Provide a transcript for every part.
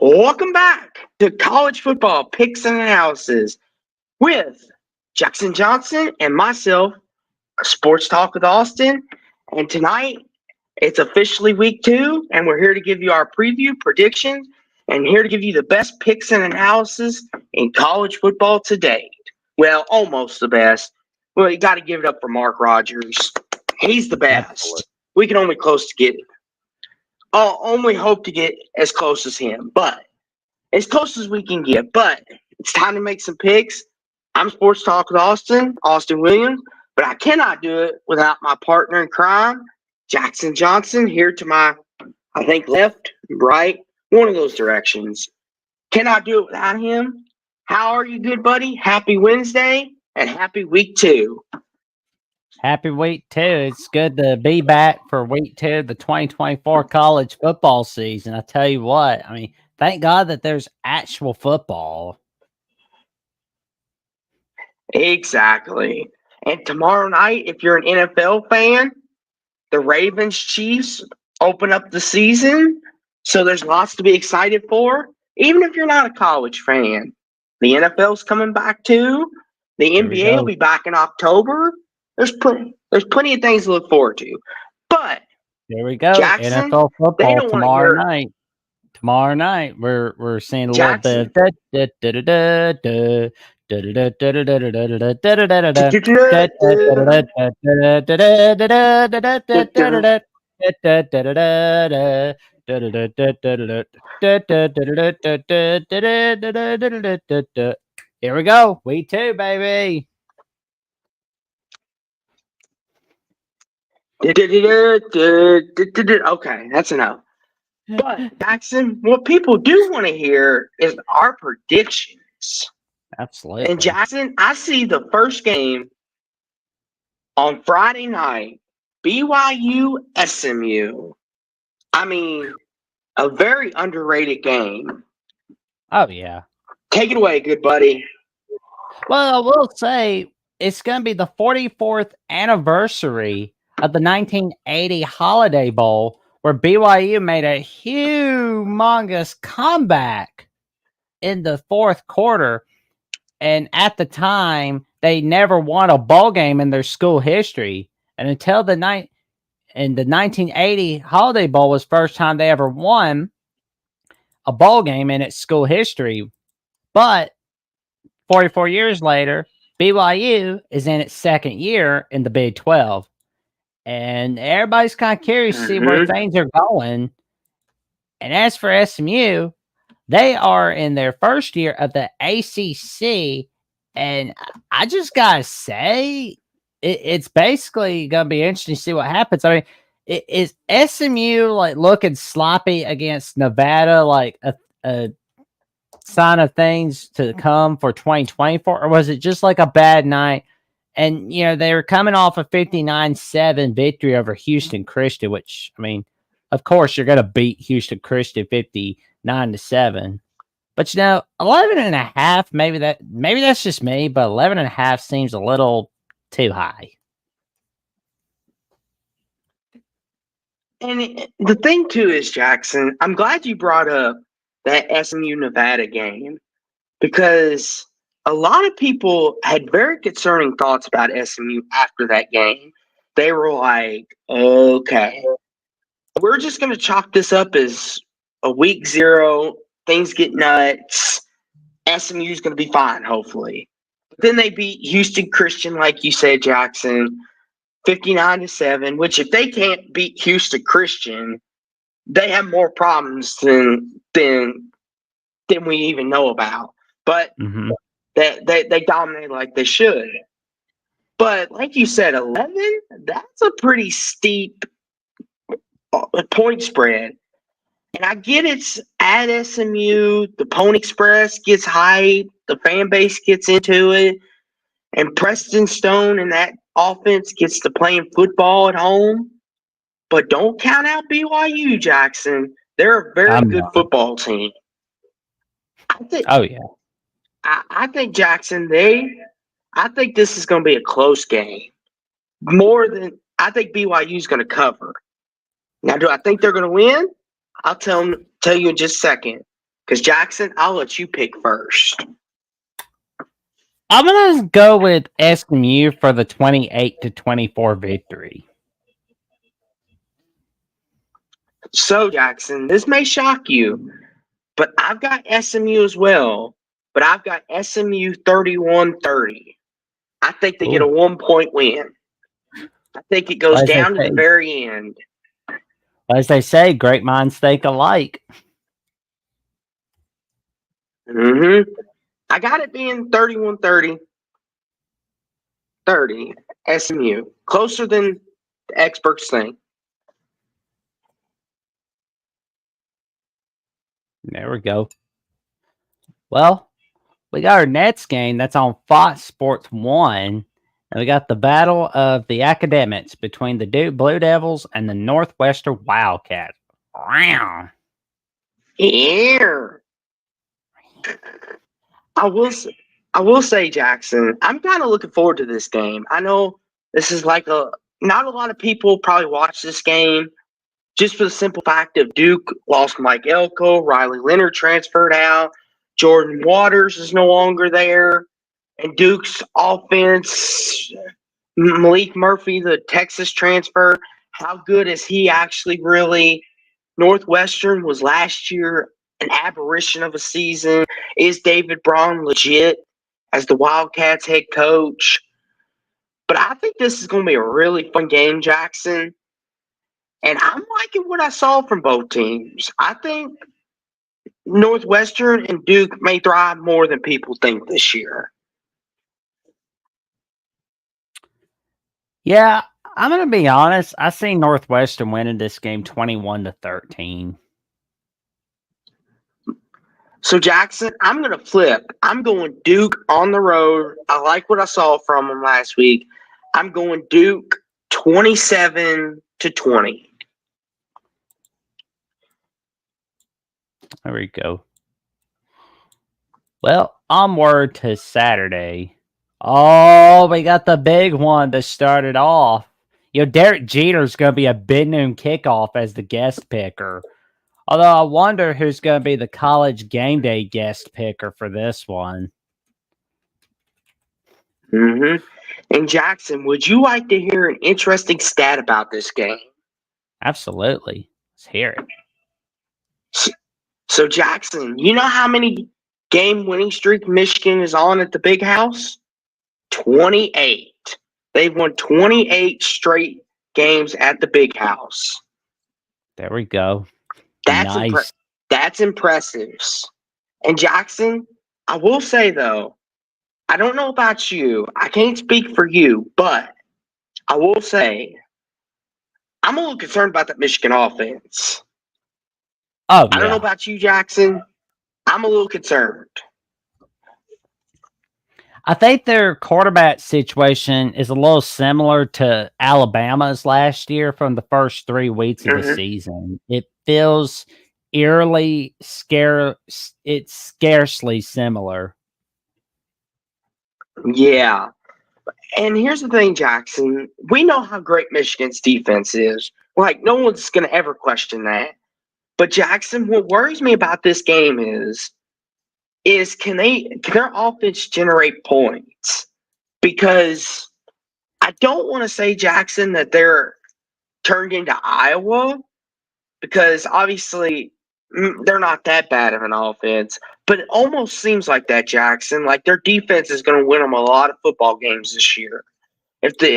Welcome back to College Football Picks and Analysis with Jackson Johnson and myself, Sports Talk with Austin. And tonight, it's officially week 2, and we're here to give you our preview predictions and here to give you the best picks and analysis in college football to date. Well, almost the best. Well, you got to give it up for Mark Rogers. He's the best. Absolutely. We can only only hope to get as close as him, but as close as we can get. But it's time to make some picks. I'm Sports Talk with Austin Williams, but I cannot do it without my partner in crime, Jackson Johnson, here to my, I think, left, right, one of those directions. Cannot do it without him. How are you, good buddy? Happy Wednesday and happy week 2. Happy week 2. It's good to be back for week 2 of the 2024 college football season. I tell you what, thank God that there's actual football. Exactly. And tomorrow night, if you're an NFL fan, the Ravens Chiefs open up the season. So there's lots to be excited for. Even if you're not a college fan, the NFL's coming back too. The NBA will be back in October. There's plenty of things to look forward to. But there we go. Jackson, NFL football they don't tomorrow night. Tomorrow night, we're seeing a Jackson. little bit. Here we go. Week 2, baby. Okay, that's enough. But Jackson, what people do want to hear is our predictions. Absolutely. And Jackson, I see the first game on Friday night, BYU SMU. A very underrated game. Oh, yeah. Take it away, good buddy. Well, I will say it's going to be the 44th anniversary of the 1980 Holiday Bowl, where BYU made a humongous comeback in the fourth quarter. And at the time, they never won a bowl game in their school history. And until the 1980 Holiday Bowl was the first time they ever won a bowl game in its school history. But 44 years later, BYU is in its second year in the Big 12. And everybody's kind of curious to see where things are going. And as for SMU, they are in their first year of the ACC. And I just got to say, it's basically going to be interesting to see what happens. Is SMU like looking sloppy against Nevada, like a sign of things to come for 2024? Or was it just like a bad night? And, they were coming off a 59-7 victory over Houston Christian, which, of course, you're going to beat Houston Christian 59-7. But, 11.5, maybe that's just me, but 11.5 seems a little too high. And the thing, too, is, Jackson, I'm glad you brought up that SMU-Nevada game because a lot of people had very concerning thoughts about SMU after that game. They were like, okay, we're just going to chalk this up as a week 0. Things get nuts. SMU's going to be fine, hopefully. But then they beat Houston Christian, like you said, Jackson, 59-7, which if they can't beat Houston Christian, they have more problems than we even know about. But they dominate like they should. But like you said, 11, that's a pretty steep point spread. And I get it's at SMU, the Pony Express gets hyped, the fan base gets into it, and Preston Stone and that offense gets to playing football at home. But don't count out BYU, Jackson. They're a very good football team. I think Jackson, I think this is going to be a close game. I think BYU is going to cover. Now, do I think they're going to win? I'll tell you in just a second Because Jackson, I'll let you pick first. I'm gonna go with SMU for the 28-24 victory. So, Jackson, this may shock you, but I've got SMU as well. But I've got SMU 31-30. I think they get a 1-point win. I think it goes down to the very end. As they say, great minds think alike. I got it being 31-30. 30 SMU. Closer than the experts think. There we go. Well, we got our Nets game that's on Fox Sports 1. And we got the battle of the academics between the Duke Blue Devils and the Northwestern Wildcats. Wow. Here. I will say, Jackson, I'm kind of looking forward to this game. I know this is like not a lot of people probably watch this game just for the simple fact of Duke lost Mike Elko, Riley Leonard transferred out, Jordan Waters is no longer there, and Duke's offense, Malik Murphy, the Texas transfer, how good is he actually really? Northwestern was last year an aberration of a season. Is David Braun legit as the Wildcats head coach? But I think this is going to be a really fun game, Jackson. And I'm liking what I saw from both teams. I think Northwestern and Duke may thrive more than people think this year. Yeah, I'm going to be honest. I see Northwestern winning this game 21-13. So, Jackson, I'm going to flip. I'm going Duke on the road. I like what I saw from them last week. I'm going Duke 27-20. There we go. Well, onward to Saturday. Oh, we got the big one to start it off. Derek Jeter's going to be a mid-noon kickoff as the guest picker. Although I wonder who's going to be the college game day guest picker for this one. And Jackson, would you like to hear an interesting stat about this game? Absolutely. Let's hear it. So, Jackson, you know how many game winning streak Michigan is on at the Big House? 28. They've won 28 straight games at the Big House. There we go. That's nice. That's impressive. And Jackson, I will say though, I don't know about you. I can't speak for you, but I will say I'm a little concerned about that Michigan offense. Oh, yeah. I don't know about you, Jackson. I'm a little concerned. I think their quarterback situation is a little similar to Alabama's last year from the first 3 weeks of the season. It feels eerily it's scarcely similar. Yeah. And here's the thing, Jackson. We know how great Michigan's defense is. Like, no one's going to ever question that. But, Jackson, what worries me about this game is can their offense generate points? Because I don't want to say, Jackson, that they're turned into Iowa, because obviously they're not that bad of an offense. But it almost seems like that, Jackson. Like their defense is going to win them a lot of football games this year if they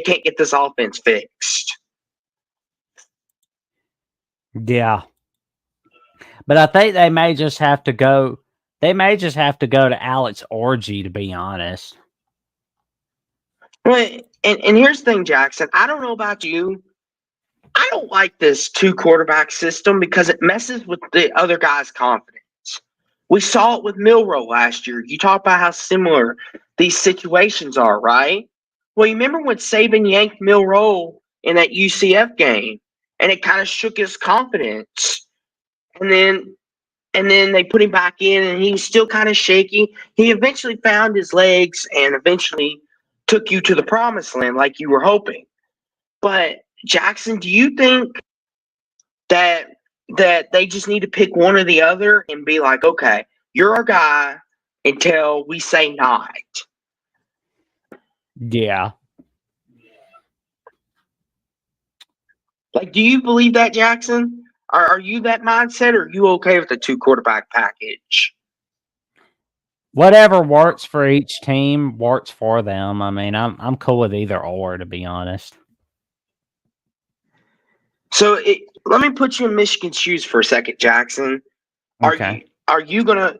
can't get this offense fixed. Yeah. But I think they may just have to go. They may just have to go to Alex Orji, to be honest. Well, and here's the thing, Jackson. I don't know about you. I don't like this 2-quarterback system because it messes with the other guy's confidence. We saw it with Milroe last year. You talk about how similar these situations are, right? Well, you remember when Saban yanked Milroe in that UCF game, and it kind of shook his confidence. And then they put him back in, and he was still kind of shaky. He eventually found his legs and eventually took you to the promised land like you were hoping. But, Jackson, do you think that that they just need to pick one or the other and be like, okay, you're our guy until we say not. Yeah. Like, do you believe that, Jackson? Are you that mindset, or are you okay with the 2 quarterback package? Whatever works for each team works for them. I mean, I'm cool with either or, to be honest. So let me put you in Michigan's shoes for a second, Jackson. Okay. Are you gonna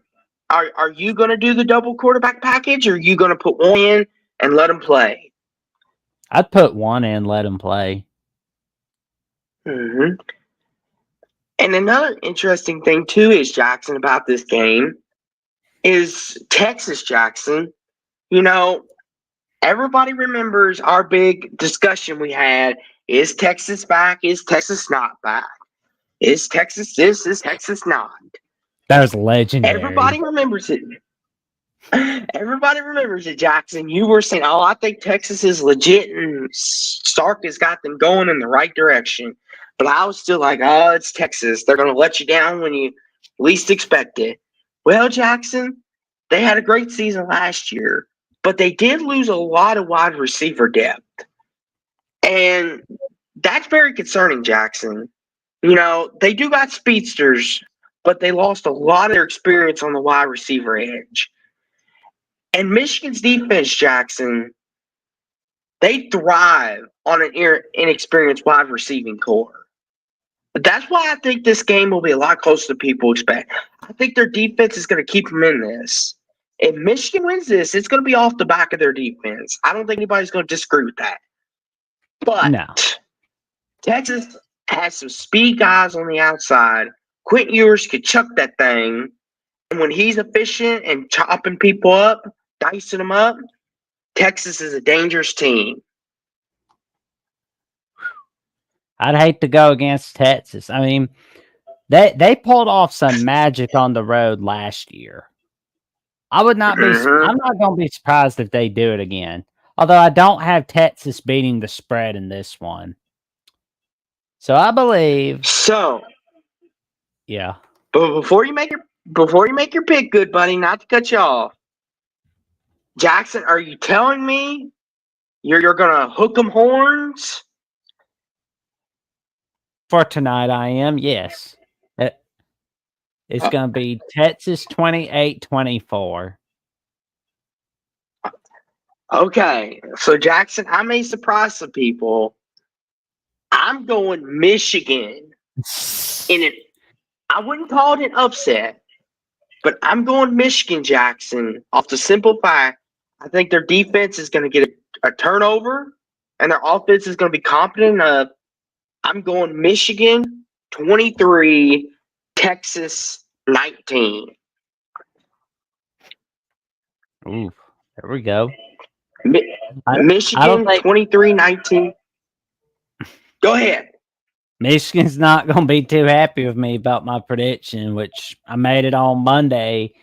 do the double quarterback package, or are you gonna put one in and let them play? I'd put one in, let him play. Mm-hmm. And another interesting thing too is, Jackson, about this game is Texas, Jackson. You know, everybody remembers our big discussion we had. Is Texas back? Is Texas not back? Is Texas this? Is Texas not? That was legendary. Everybody remembers it. Everybody remembers it, Jackson. You were saying, oh, I think Texas is legit and Sark has got them going in the right direction. But I was still like, oh, it's Texas. They're going to let you down when you least expect it. Well, Jackson, they had a great season last year, but they did lose a lot of wide receiver depth. And that's very concerning, Jackson. You know, they do got speedsters, but they lost a lot of their experience on the wide receiver edge. And Michigan's defense, Jackson, they thrive on an inexperienced wide receiving core. But that's why I think this game will be a lot closer than people expect. I think their defense is going to keep them in this. If Michigan wins this, it's going to be off the back of their defense. I don't think anybody's going to disagree with that. But No. Texas has some speed guys on the outside. Quentin Ewers could chuck that thing. And when he's efficient and chopping people up, dicing them up, Texas is a dangerous team. I'd hate to go against Texas. I mean, they pulled off some magic on the road last year. I would not be. I'm not going to be surprised if they do it again. Although I don't have Texas beating the spread in this one. So I believe. So, yeah. But before you make your pick, good buddy, not to cut you off, Jackson, are you telling me you're gonna hook 'em horns? For tonight, I am. Yes. It's going to be Texas 28-24. Okay, so Jackson, I may surprise some people. I'm going Michigan I wouldn't call it an upset, but I'm going Michigan, Jackson, off the simple fact I think their defense is going to get a turnover and their offense is going to be competent enough. I'm going Michigan 23, Texas 19. Ooh, there we go. Michigan 23-19. Go ahead. Michigan's not going to be too happy with me about my prediction, which I made it on Monday,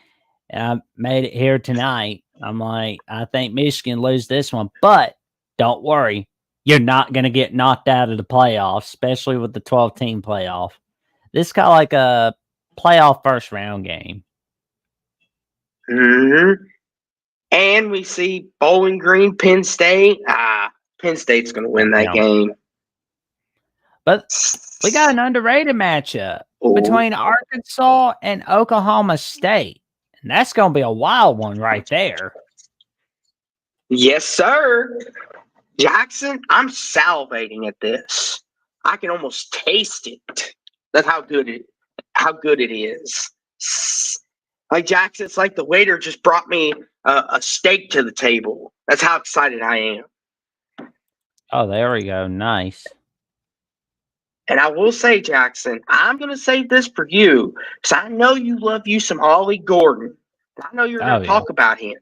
and I made it here tonight. I'm like, I think Michigan lose this one, but don't worry. You're not going to get knocked out of the playoffs, especially with the 12-team playoff. This is kind of like a playoff first-round game. Mm-hmm. And we see Bowling Green, Penn State. Penn State's going to win that game. But we got an underrated matchup between Arkansas and Oklahoma State. And that's going to be a wild one right there. Yes, sir. Jackson, I'm salivating at this. I can almost taste it. That's how good it is. Like, Jackson, it's like the waiter just brought me a steak to the table. That's how excited I am. Oh, there we go. Nice. And I will say, Jackson, I'm going to save this for you because I know you love you some Ollie Gordon. I know you're going to talk about him.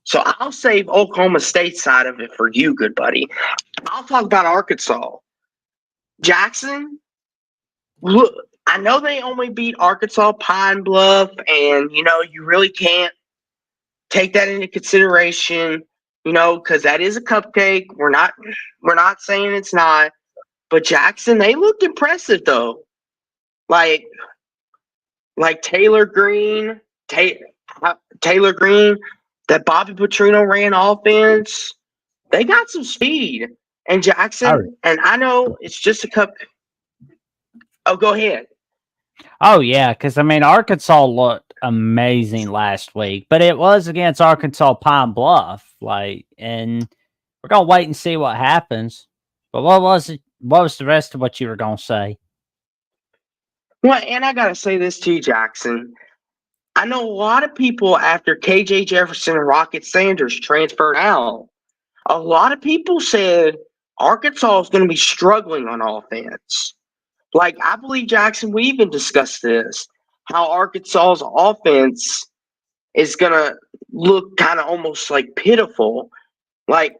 So I'll save Oklahoma State side of it for you, good buddy. I'll talk about Arkansas. Jackson, look, I know they only beat Arkansas Pine Bluff, and, you really can't take that into consideration, because that is a cupcake. We're not saying it's not. But Jackson, they looked impressive, though. like Taylor Green, Taylor Green, that Bobby Petrino ran offense. They got some speed. And Jackson, and I know it's just a cup. Oh, go ahead. Oh yeah, because I mean Arkansas looked amazing last week, but it was against Arkansas Pine Bluff, and we're gonna wait and see what happens. But what was it? What was the rest of what you were gonna say? Well, and I gotta say this too, Jackson. I know a lot of people after KJ Jefferson and Rocket Sanders transferred out. A lot of people said Arkansas is going to be struggling on offense. Like, I believe, Jackson, we even discussed this, how Arkansas's offense is going to look kind of almost like pitiful. Like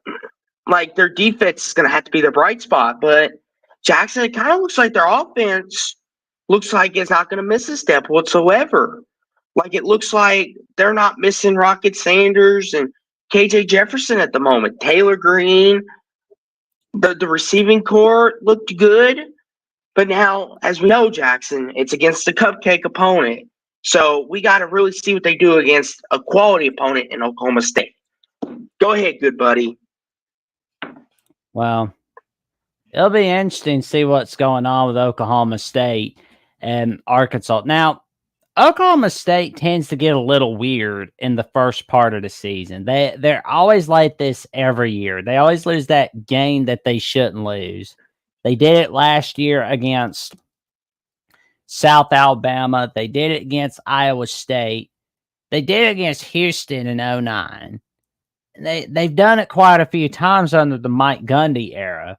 their defense is going to have to be the bright spot. But, Jackson, it kind of looks like their offense looks like it's not going to miss a step whatsoever. Like, it looks like they're not missing Rocket Sanders and KJ Jefferson at the moment. Taylor Green, the receiving core looked good. But now, as we know, Jackson, it's against a cupcake opponent. So we got to really see what they do against a quality opponent in Oklahoma State. Go ahead, good buddy. Well, it'll be interesting to see what's going on with Oklahoma State and Arkansas. Now, Oklahoma State tends to get a little weird in the first part of the season. They're always like this every year. They always lose that game that they shouldn't lose. They did it last year against South Alabama. They did it against Iowa State. They did it against Houston in 2009. They've done it quite a few times under the Mike Gundy era.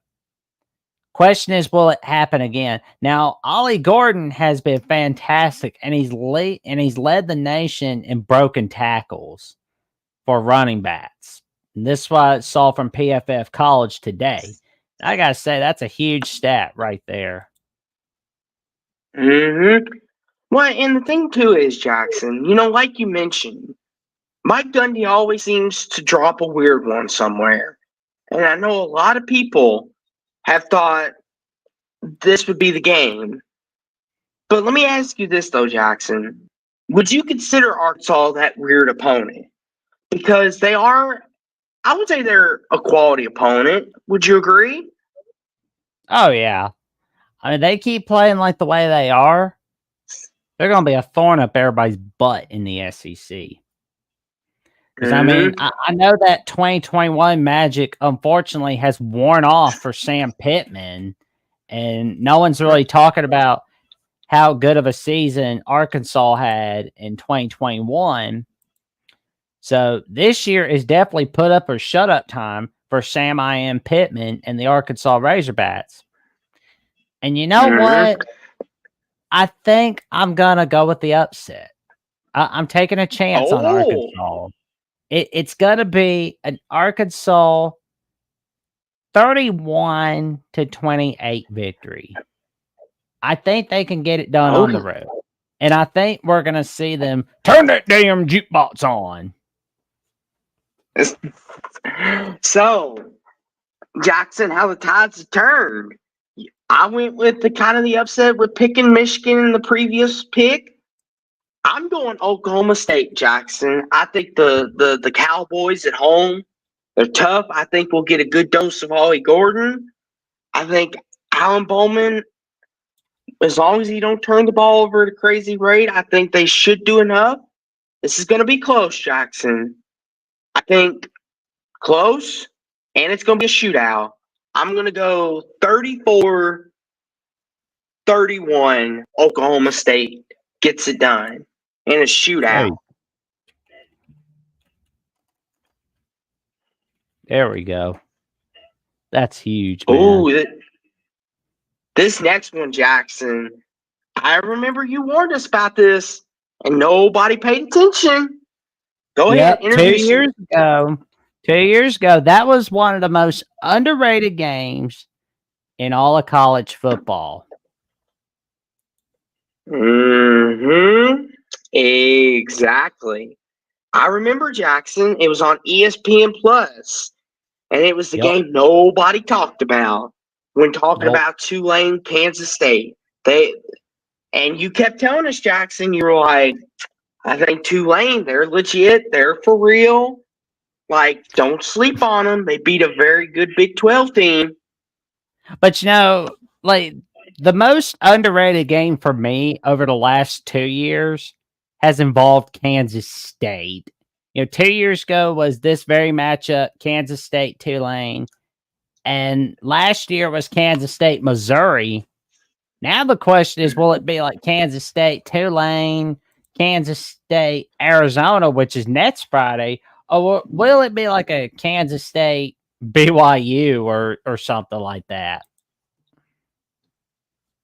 Question is, will it happen again? Now, Ollie Gordon has been fantastic, and he's led the nation in broken tackles for running backs. And this is what I saw from PFF College today. I gotta say, that's a huge stat right there. Well, and the thing too is, Jackson, like you mentioned, Mike Gundy always seems to drop a weird one somewhere. And I know a lot of people have thought this would be the game. But let me ask you this, though, Jackson. Would you consider Arkansas that weird opponent? Because they are, I would say they're a quality opponent. Would you agree? Oh, yeah. I mean, they keep playing like the way they are. They're going to be a thorn up everybody's butt in the SEC. Because, I mean, I know that 2021 magic, unfortunately, has worn off for Sam Pittman. And no one's really talking about how good of a season Arkansas had in 2021. So this year is definitely put up or shut up time for Sam I.M. Pittman and the Arkansas Razorbacks. And you know what? I think I'm going to go with the upset. I'm taking a chance on Arkansas. It's going to be an Arkansas 31-28 victory. I think they can get it done on the road. And I think we're going to see them turn that damn jukebox on. So, Jackson, how the tides have turned. I went with the upset with picking Michigan in the previous pick. I'm going Oklahoma State, Jackson. I think the Cowboys at home, they're tough. I think we'll get a good dose of Ollie Gordon. I think Alan Bowman, as long as he don't turn the ball over at a crazy rate, I think they should do enough. This is going to be close, Jackson. I think close, and it's going to be a shootout. I'm going to go 34-31. Oklahoma State gets it done in a shootout. There we go. That's huge, man. Ooh, this next one, Jackson, I remember you warned us about this, and nobody paid attention. Go ahead. 2 years ago, 2 years ago, that was one of the most underrated games in all of college football. Exactly. I remember, Jackson. It was on ESPN Plus, and it was the game nobody talked about when talking about Tulane, Kansas State. And you kept telling us, Jackson, you were like, I think Tulane, they're legit. They're for real. Like, don't sleep on them. They beat a very good Big 12 team. But like the most underrated game for me over the last 2 years has involved Kansas State. 2 years ago was this very matchup, Kansas State Tulane, and last year was Kansas State Missouri. Now the question is, will it be like Kansas State Tulane, Kansas State Arizona, which is next Friday, or will it be like a Kansas State BYU or something like that?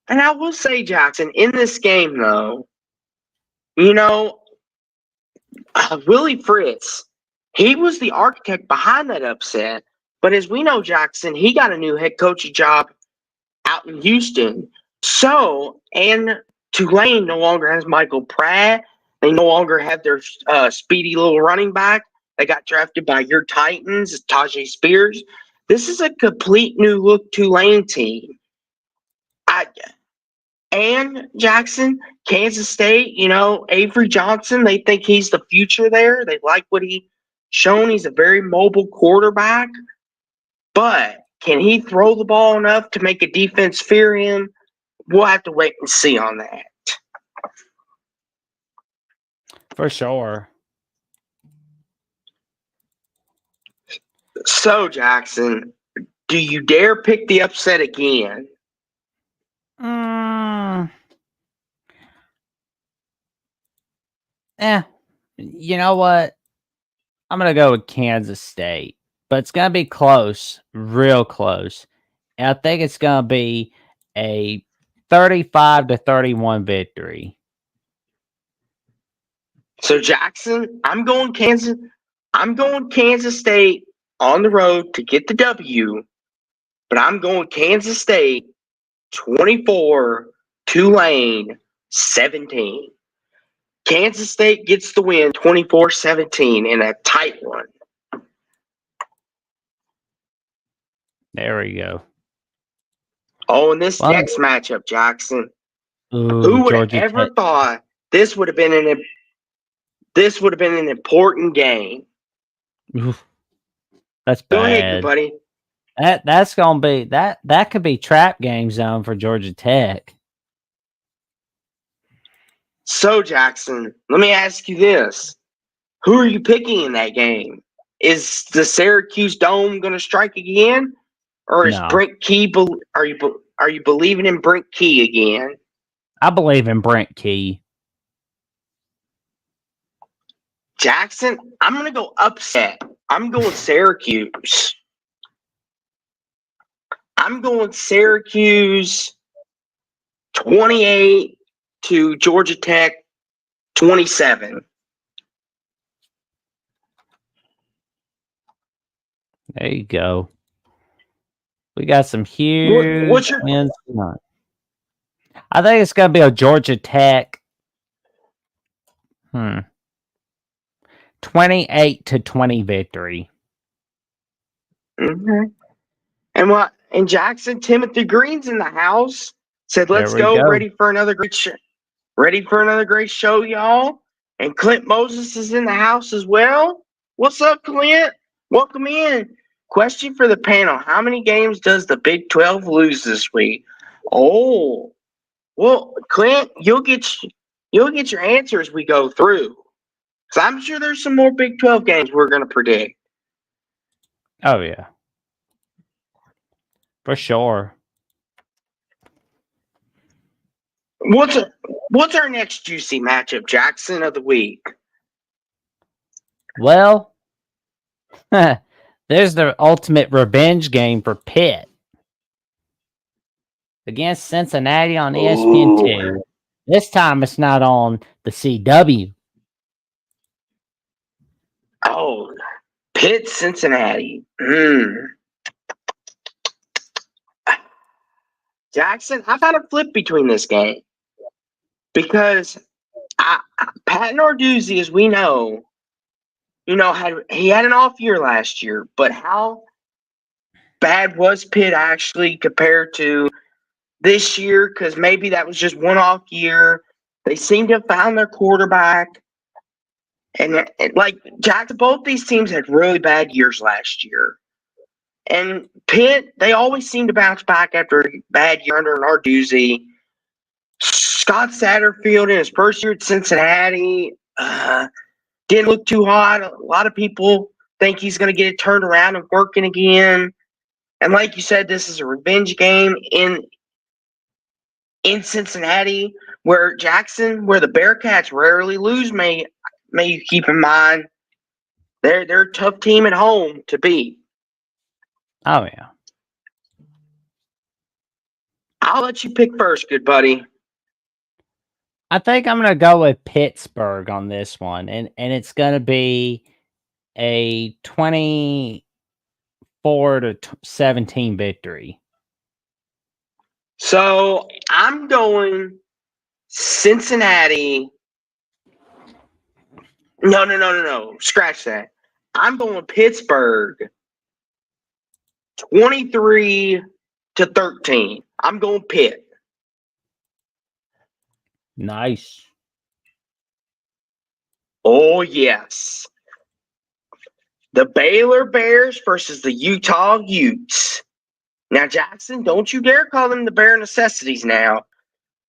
And I will say, Jackson, in this game, though, Willie Fritz, he was the architect behind that upset. But as we know, Jackson, he got a new head coaching job out in Houston. So, and Tulane no longer has Michael Pratt. They no longer have their speedy little running back. They got drafted by your Titans, Tajay Spears. This is a complete new look Tulane team. And Jackson, Kansas State, Avery Johnson, they think he's the future there. They like what he's shown. He's a very mobile quarterback. But can he throw the ball enough to make a defense fear him? We'll have to wait and see on that. For sure. So, Jackson, do you dare pick the upset again? You know what? I'm going to go with Kansas State, but it's going to be close, real close. And I think it's going to be a 35-31 victory. So, Jackson, I'm going Kansas State on the road to get the W, but I'm going Kansas State 24, Tulane 17. Kansas State gets the win 24-17 in a tight one. There we go. Oh, and this next matchup, Jackson. Who would have ever thought this would have been an important game? Oof. That's bad. Go ahead, buddy. That's gonna be that could be trap game zone for Georgia Tech. So, Jackson, let me ask you this: who are you picking in that game? Is the Syracuse Dome going to strike again, or is Brent Key? Are you believing in Brent Key again? I believe in Brent Key. Jackson, I'm going to go upset. I'm going Syracuse. I'm going Syracuse 28 to Georgia Tech 27. There you go. We got some huge wins tonight. I think it's going to be a Georgia Tech 28-20 victory. Mm-hmm. And Jackson, Timothy Green's in the house. Said, "Let's go. Ready for another great show. Ready for another great show, y'all." And Clint Moses is in the house as well. What's up, Clint? Welcome in. Question for the panel: how many games does the Big 12 lose this week? Oh, well, Clint, you'll get your answer as we go through. Because I'm sure there's some more Big 12 games we're going to predict. Oh, yeah. For sure. What's our next juicy matchup, Jackson, of the week? Well, there's the ultimate revenge game for Pitt against Cincinnati on ESPN2. This time it's not on the CW. Oh, Pitt, Cincinnati. Jackson, I've had a flip between this game because Pat Narduzzi, as we know, he had an off year last year, but how bad was Pitt actually compared to this year because maybe that was just one-off year. They seem to have found their quarterback. And like Jackson, both these teams had really bad years last year. And Pitt, they always seem to bounce back after a bad year under Narduzzi. Scott Satterfield in his first year at Cincinnati didn't look too hot. A lot of people think he's going to get it turned around and working again. And like you said, this is a revenge game in Cincinnati, where Jackson, where the Bearcats rarely lose. May you keep in mind, they're a tough team at home to beat. Oh yeah. I'll let you pick first, good buddy. I think I'm gonna go with Pittsburgh on this one, and it's gonna be a 24-17 victory. So I'm going Cincinnati. No. Scratch that. I'm going Pittsburgh 23-13. I'm going Pitt. Nice. Oh, yes. The Baylor Bears versus the Utah Utes. Now, Jackson, don't you dare call them the Bear Necessities now.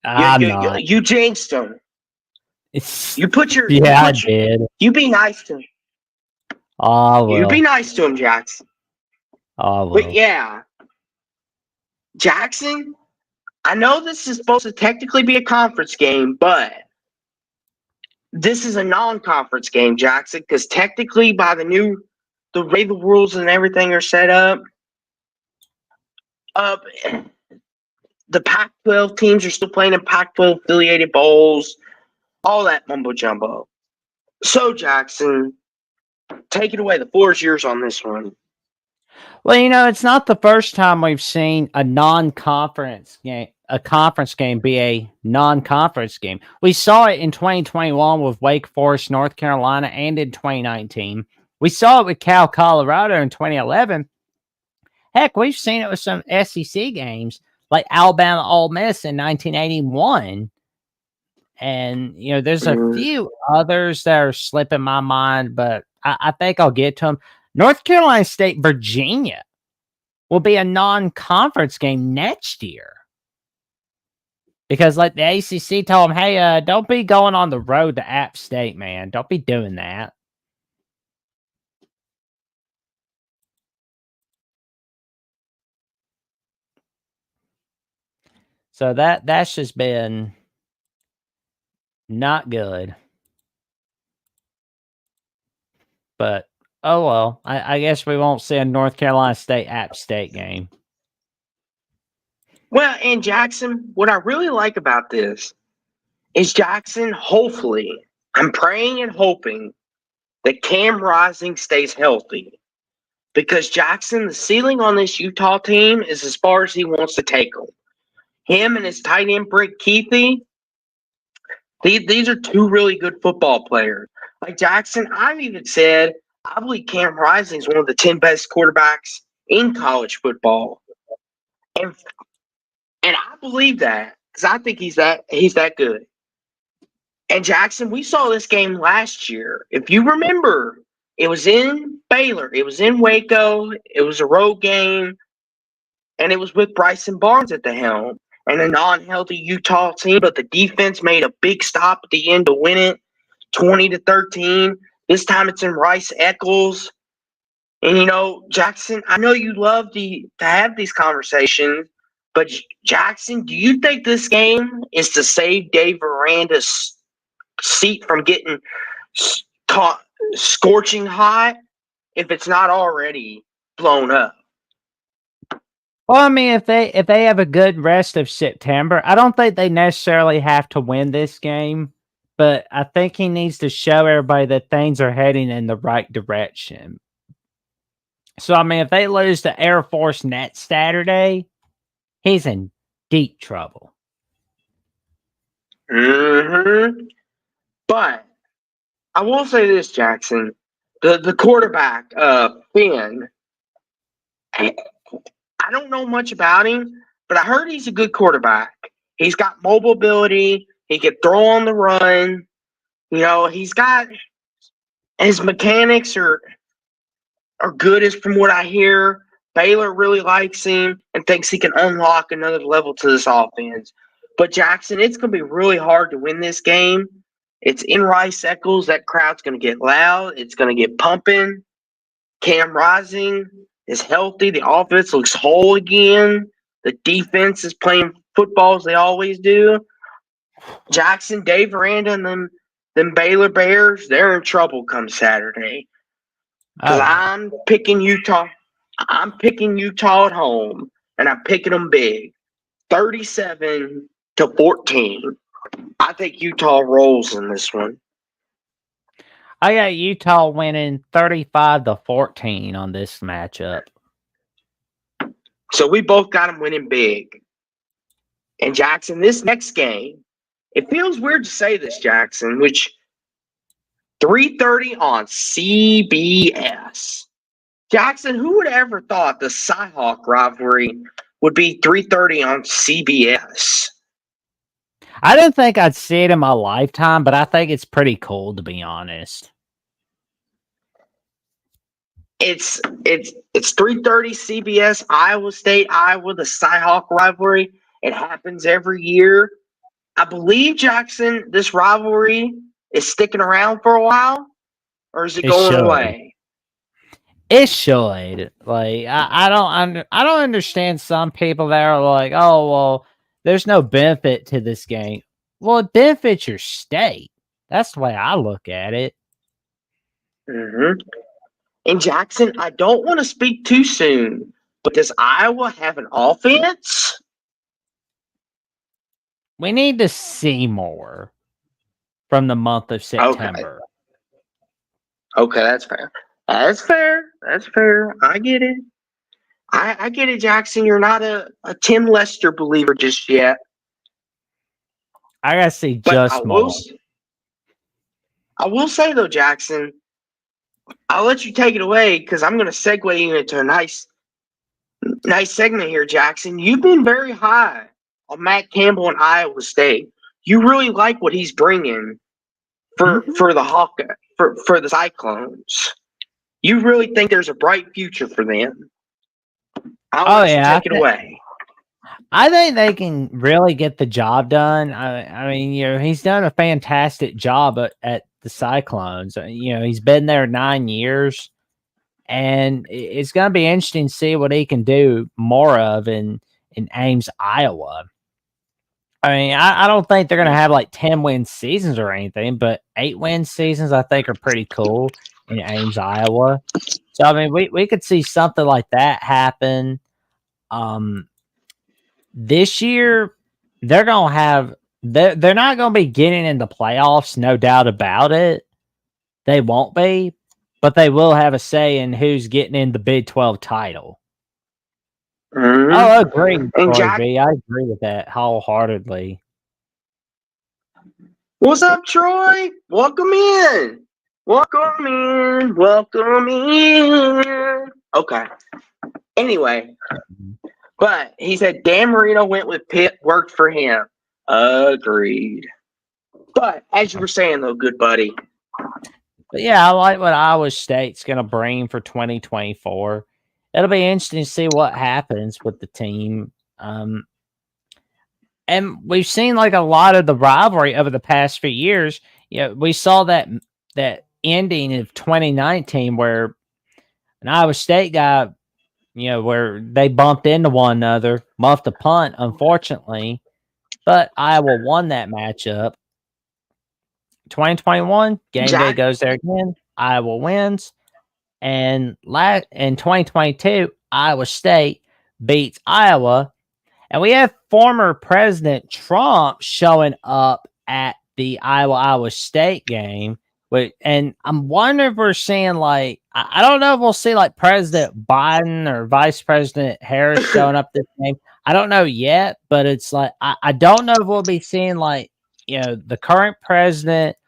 You jinxed them. You put your... I did. You be nice to them. Oh, well. You be nice to him, Jackson. Oh, well. But yeah, Jackson, I know this is supposed to technically be a conference game, but this is a non-conference game, Jackson, because technically by the way the rules and everything are set up, the Pac-12 teams are still playing in Pac-12 affiliated bowls, all that mumbo jumbo. So, Jackson, take it away. The floor is yours on this one. Well, it's not the first time we've seen a non-conference game, a conference game be a non-conference game. We saw it in 2021 with Wake Forest, North Carolina, and in 2019. We saw it with Cal, Colorado in 2011. Heck, we've seen it with some SEC games like Alabama, Ole Miss in 1981. And, there's a few others that are slipping my mind, but I think I'll get to them. North Carolina State, Virginia will be a non-conference game next year. Because, like, the ACC told them, hey, don't be going on the road to App State, man. Don't be doing that. So that's just been not good. But, oh well. I guess we won't see a North Carolina State App State game. Well, and Jackson, what I really like about this is Jackson, hopefully, I'm praying and hoping that Cam Rising stays healthy. Because Jackson, the ceiling on this Utah team is as far as he wants to take them. Him and his tight end, Britt Keithy, these are two really good football players. Like Jackson, I've even said, I believe Cam Rising is one of the 10 best quarterbacks in college football. And I believe that because I think he's that good. And Jackson, we saw this game last year. If you remember, it was in Baylor. It was in Waco. It was a road game. And it was with Bryson Barnes at the helm and a non-healthy Utah team. But the defense made a big stop at the end to win it, 20-13. This time it's in Rice Eccles. And, Jackson, I know you love to have these conversations. But, Jackson, do you think this game is to save Dave Aranda's seat from getting scorching hot if it's not already blown up? Well, I mean, if they have a good rest of September, I don't think they necessarily have to win this game, but I think he needs to show everybody that things are heading in the right direction. So, I mean, if they lose to Air Force next Saturday, he's in deep trouble. But I will say this, Jackson. The quarterback, Finn, I don't know much about him, but I heard he's a good quarterback. He's got mobile ability. He can throw on the run. He's got his mechanics are good as from what I hear. Baylor really likes him and thinks he can unlock another level to this offense. But Jackson, it's going to be really hard to win this game. It's in Rice-Eccles. That crowd's going to get loud. It's going to get pumping. Cam Rising is healthy. The offense looks whole again. The defense is playing football as they always do. Jackson, Dave Aranda, and them Baylor Bears, they're in trouble come Saturday. Because I'm picking Utah. I'm picking Utah at home, and I'm picking them big, 37-14. I think Utah rolls in this one. I got Utah winning 35-14 on this matchup. So we both got them winning big. And Jackson, this next game, it feels weird to say this, Jackson, which 3:30 on CBS. Jackson, who would have ever thought the Cy-Hawk rivalry would be 3:30 on CBS? I didn't think I'd see it in my lifetime, but I think it's pretty cool, to be honest. It's 3:30 CBS, Iowa State, Iowa, the Cy-Hawk rivalry. It happens every year. I believe, Jackson, this rivalry is sticking around for a while, or is it going away? It should. Like I don't understand some people that are like, oh well, there's no benefit to this game. Well, it benefits your state. That's the way I look at it. Mm-hmm. And Jackson, I don't want to speak too soon, but does Iowa have an offense? We need to see more from the month of September. Okay, that's fair. That's fair. I get it. I get it, Jackson. You're not a Tim Lester believer just yet. I gotta see just more. I will say though, Jackson, I'll let you take it away because I'm going to segue you into a nice segment here, Jackson. You've been very high on Matt Campbell and Iowa State. You really like what he's bringing for the Cyclones. You really think there's a bright future for them. I'll let you take it away. I think they can really get the job done. I mean, he's done a fantastic job at the Cyclones. He's been there 9 years, and it's going to be interesting to see what he can do more of in Ames, Iowa. I mean, I don't think they're going to have like 10-win seasons or anything, but 8-win seasons I think are pretty cool in Ames, Iowa. So, I mean, we could see something like that happen. This year, they're going to have they're not going to be getting into playoffs, no doubt about it. They won't be, but they will have a say in who's getting in the Big 12 title. Mm-hmm. I agree, Troy. I agree with that wholeheartedly. What's up, Troy? Welcome in. Okay. Anyway, but he said Dan Marino went with Pitt, worked for him. Agreed. But as you were saying, though, good buddy. But yeah, I like what Iowa State's going to bring for 2024. It'll be interesting to see what happens with the team. And we've seen like a lot of the rivalry over the past few years. We saw that ending of 2019 where an Iowa State guy, where they bumped into one another, muffed a punt, unfortunately. But Iowa won that matchup. 2021, game day goes there again. Iowa wins. And in 2022, Iowa State beats Iowa. And we have former President Trump showing up at the Iowa State game. And I'm wondering if we're seeing like, I don't know if we'll see like President Biden or Vice President Harris showing up this game. I don't know yet, but it's like, I don't know if we'll be seeing like, the current president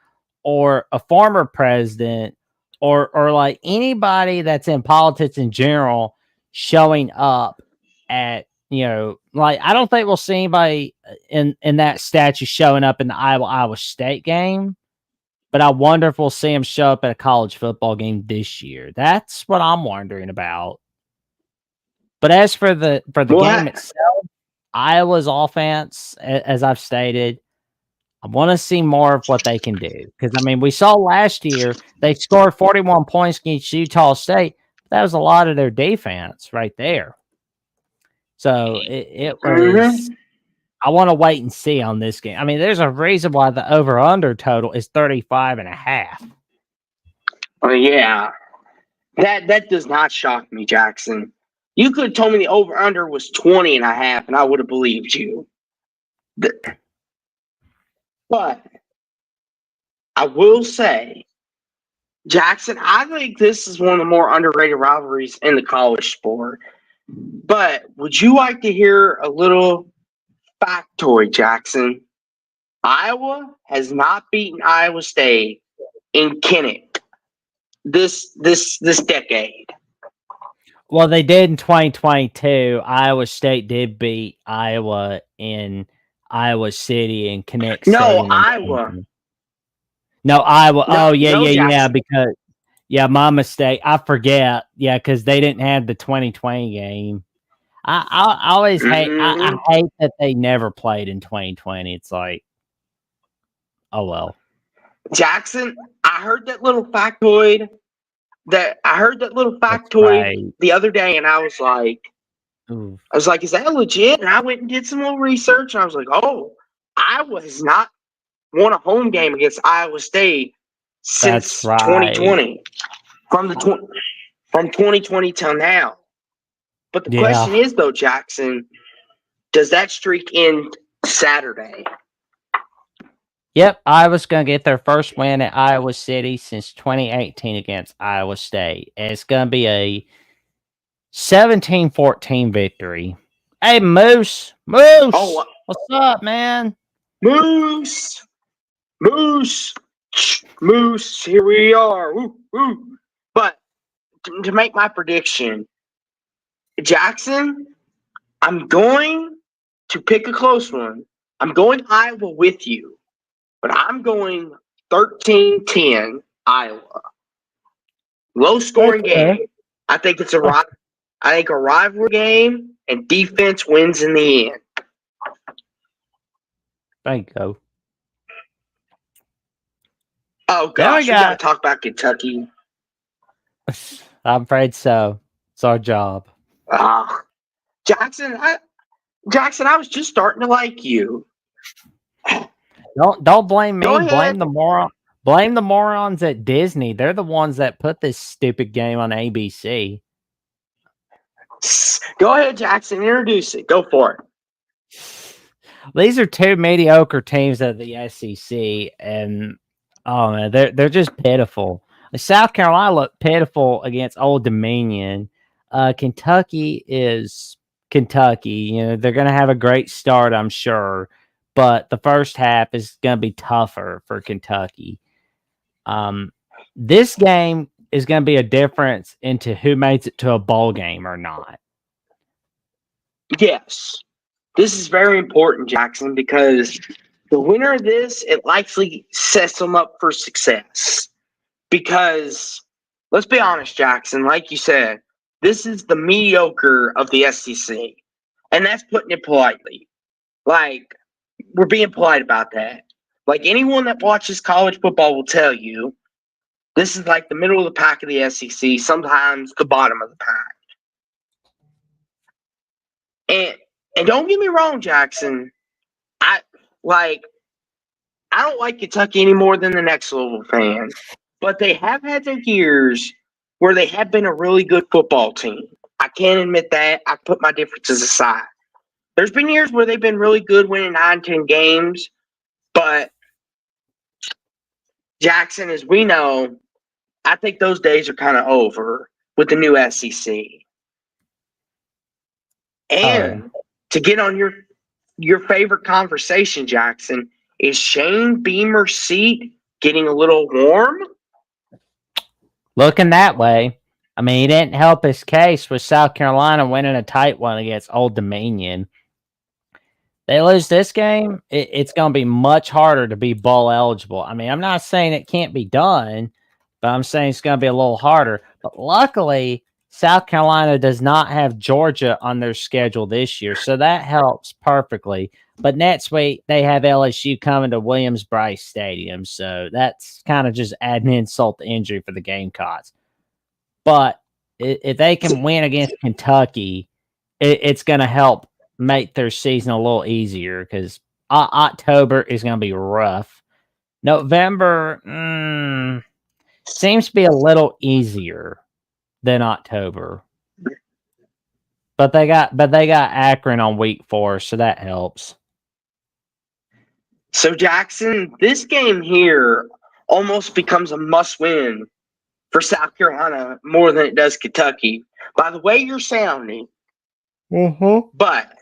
or a former president or like anybody that's in politics in general showing up at like I don't think we'll see anybody in that statue showing up in the Iowa State game. But I wonder if we'll see him show up at a college football game this year. That's what I'm wondering about. But as for the game itself, Iowa's offense, as I've stated, I want to see more of what they can do. Because, I mean, we saw last year they scored 41 points against Utah State. That was a lot of their defense right there. So it was. I want to wait and see on this game. I mean, there's a reason why the over-under total is 35.5. Oh, yeah. That does not shock me, Jackson. You could have told me the over-under was 20.5, and I would have believed you. But I will say, Jackson, I think this is one of the more underrated rivalries in the college sport. But would you like to hear a little factoid, Jackson? Iowa has not beaten Iowa State in Kinnick this decade. Well, they did in 2022. Iowa State did beat Iowa in Iowa City and Kinnick. No, Iowa. No, Iowa. No, oh, yeah, no, yeah, Jackson. yeah. Because, yeah, my mistake. I forget. Yeah, because they didn't have the 2020 game. I always hate. I hate that they never played in 2020. It's like, oh well. Jackson, I heard that little factoid. The other day, and I was like, is that legit? And I went and did some little research, and I was like, oh, Iowa has not won a home game against Iowa State since 2020, from 2020 till now. But the question is, though, Jackson, does that streak end Saturday? Yep, Iowa's going to get their first win at Iowa City since 2018 against Iowa State. And it's going to be a 17-14 victory. Hey, Moose! Oh, what's up, man? Moose! Here we are. Woo, woo. But to make my prediction, Jackson, I'm going to pick a close one. I'm going Iowa with you, but I'm going 13-10 Iowa. Low scoring game. I think it's a rivalry game, and defense wins in the end. Thank you. Oh gosh, we got to talk about Kentucky. I'm afraid so. It's our job. Jackson, I was just starting to like you. Don't blame me. Blame the moron. Blame the morons at Disney. They're the ones that put this stupid game on ABC. Go ahead, Jackson. Introduce it. Go for it. These are two mediocre teams of the SEC, and oh man, they're just pitiful. South Carolina looked pitiful against Old Dominion. Kentucky is Kentucky. You know, they're going to have a great start, I'm sure, but the first half is going to be tougher for Kentucky. This game is going to be a difference into who makes it to a bowl game or not. Yes. This is very important, Jackson, because the winner of this, it likely sets them up for success. Because, let's be honest, Jackson, like you said, this is the mediocre of the SEC. And that's putting it politely. Like, we're being polite about that. Like, anyone that watches college football will tell you, this is like the middle of the pack of the SEC, sometimes the bottom of the pack. And don't get me wrong, Jackson. I don't like Kentucky any more than the next level fan. But they have had their years where they have been a really good football team. I can't admit that. I put my differences aside. There's been years where they've been really good, winning 9-10 games. But, Jackson, as we know, I think those days are kind of over with the new SEC. And to get on your favorite conversation, Jackson, is Shane Beamer's seat getting a little warm? Looking that way. I mean, he didn't help his case with South Carolina winning a tight one against Old Dominion. They lose this game, it's going to be much harder to be bowl eligible. I mean, I'm not saying it can't be done, but I'm saying it's going to be a little harder. But luckily, South Carolina does not have Georgia on their schedule this year, so that helps perfectly. But next week, they have LSU coming to Williams-Brice Stadium, so that's kind of just adding insult to injury for the Gamecocks. But if they can win against Kentucky, it's going to help make their season a little easier because October is going to be rough. November seems to be a little easier than October, but they got Akron on week 4, so that helps. So Jackson, this game here almost becomes a must-win for South Carolina more than it does Kentucky. By the way you're sounding, but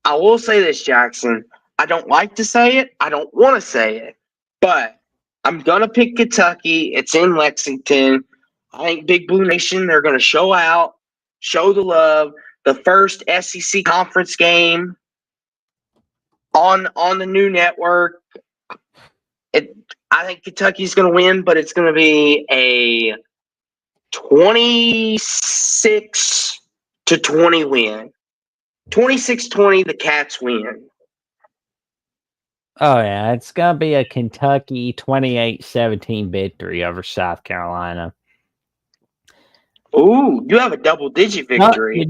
I will say this, Jackson. I don't like to say it. I don't want to say it, but I'm gonna pick Kentucky. It's in Lexington. I think Big Blue Nation, they're going to show out, show the love. The first SEC conference game on the new network. I think Kentucky's going to win, but it's going to be a 26-20 win. 26-20, the Cats win. Oh, yeah. It's going to be a Kentucky 28-17 victory over South Carolina. Ooh, you have a double-digit victory.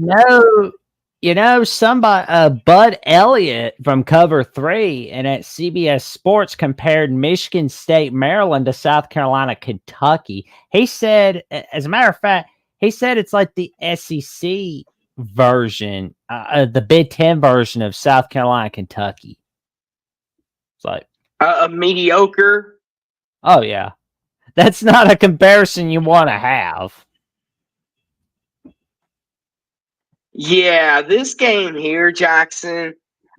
Somebody, Bud Elliott from Cover 3 and at CBS Sports compared Michigan State, Maryland to South Carolina, Kentucky. He said, as a matter of fact, he said it's like the SEC version, the Big Ten version of South Carolina, Kentucky. It's like a mediocre. Oh, yeah. That's not a comparison you want to have. Yeah, this game here, Jackson,